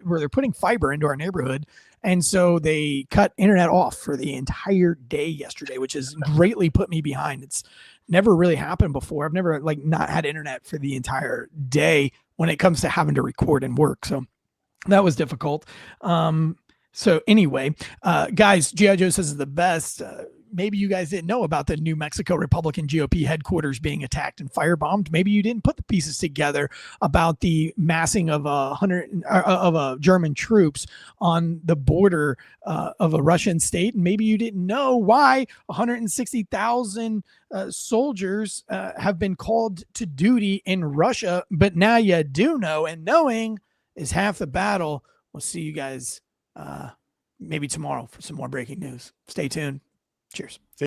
where they're putting fiber into our neighborhood. And so they cut internet off for the entire day yesterday, which has greatly put me behind. It's never really happened before. I've never not had internet for the entire day when it comes to having to record and work. So that was difficult. So anyway, guys, G.I. Joe says is the best. Maybe you guys didn't know about the New Mexico Republican GOP headquarters being attacked and firebombed. Maybe you didn't put the pieces together about the massing of German troops on the border of a Russian state. And maybe you didn't know why 160,000 soldiers have been called to duty in Russia. But now you do know, and knowing is half the battle. We'll see you guys maybe tomorrow for some more breaking news. Stay tuned. Cheers.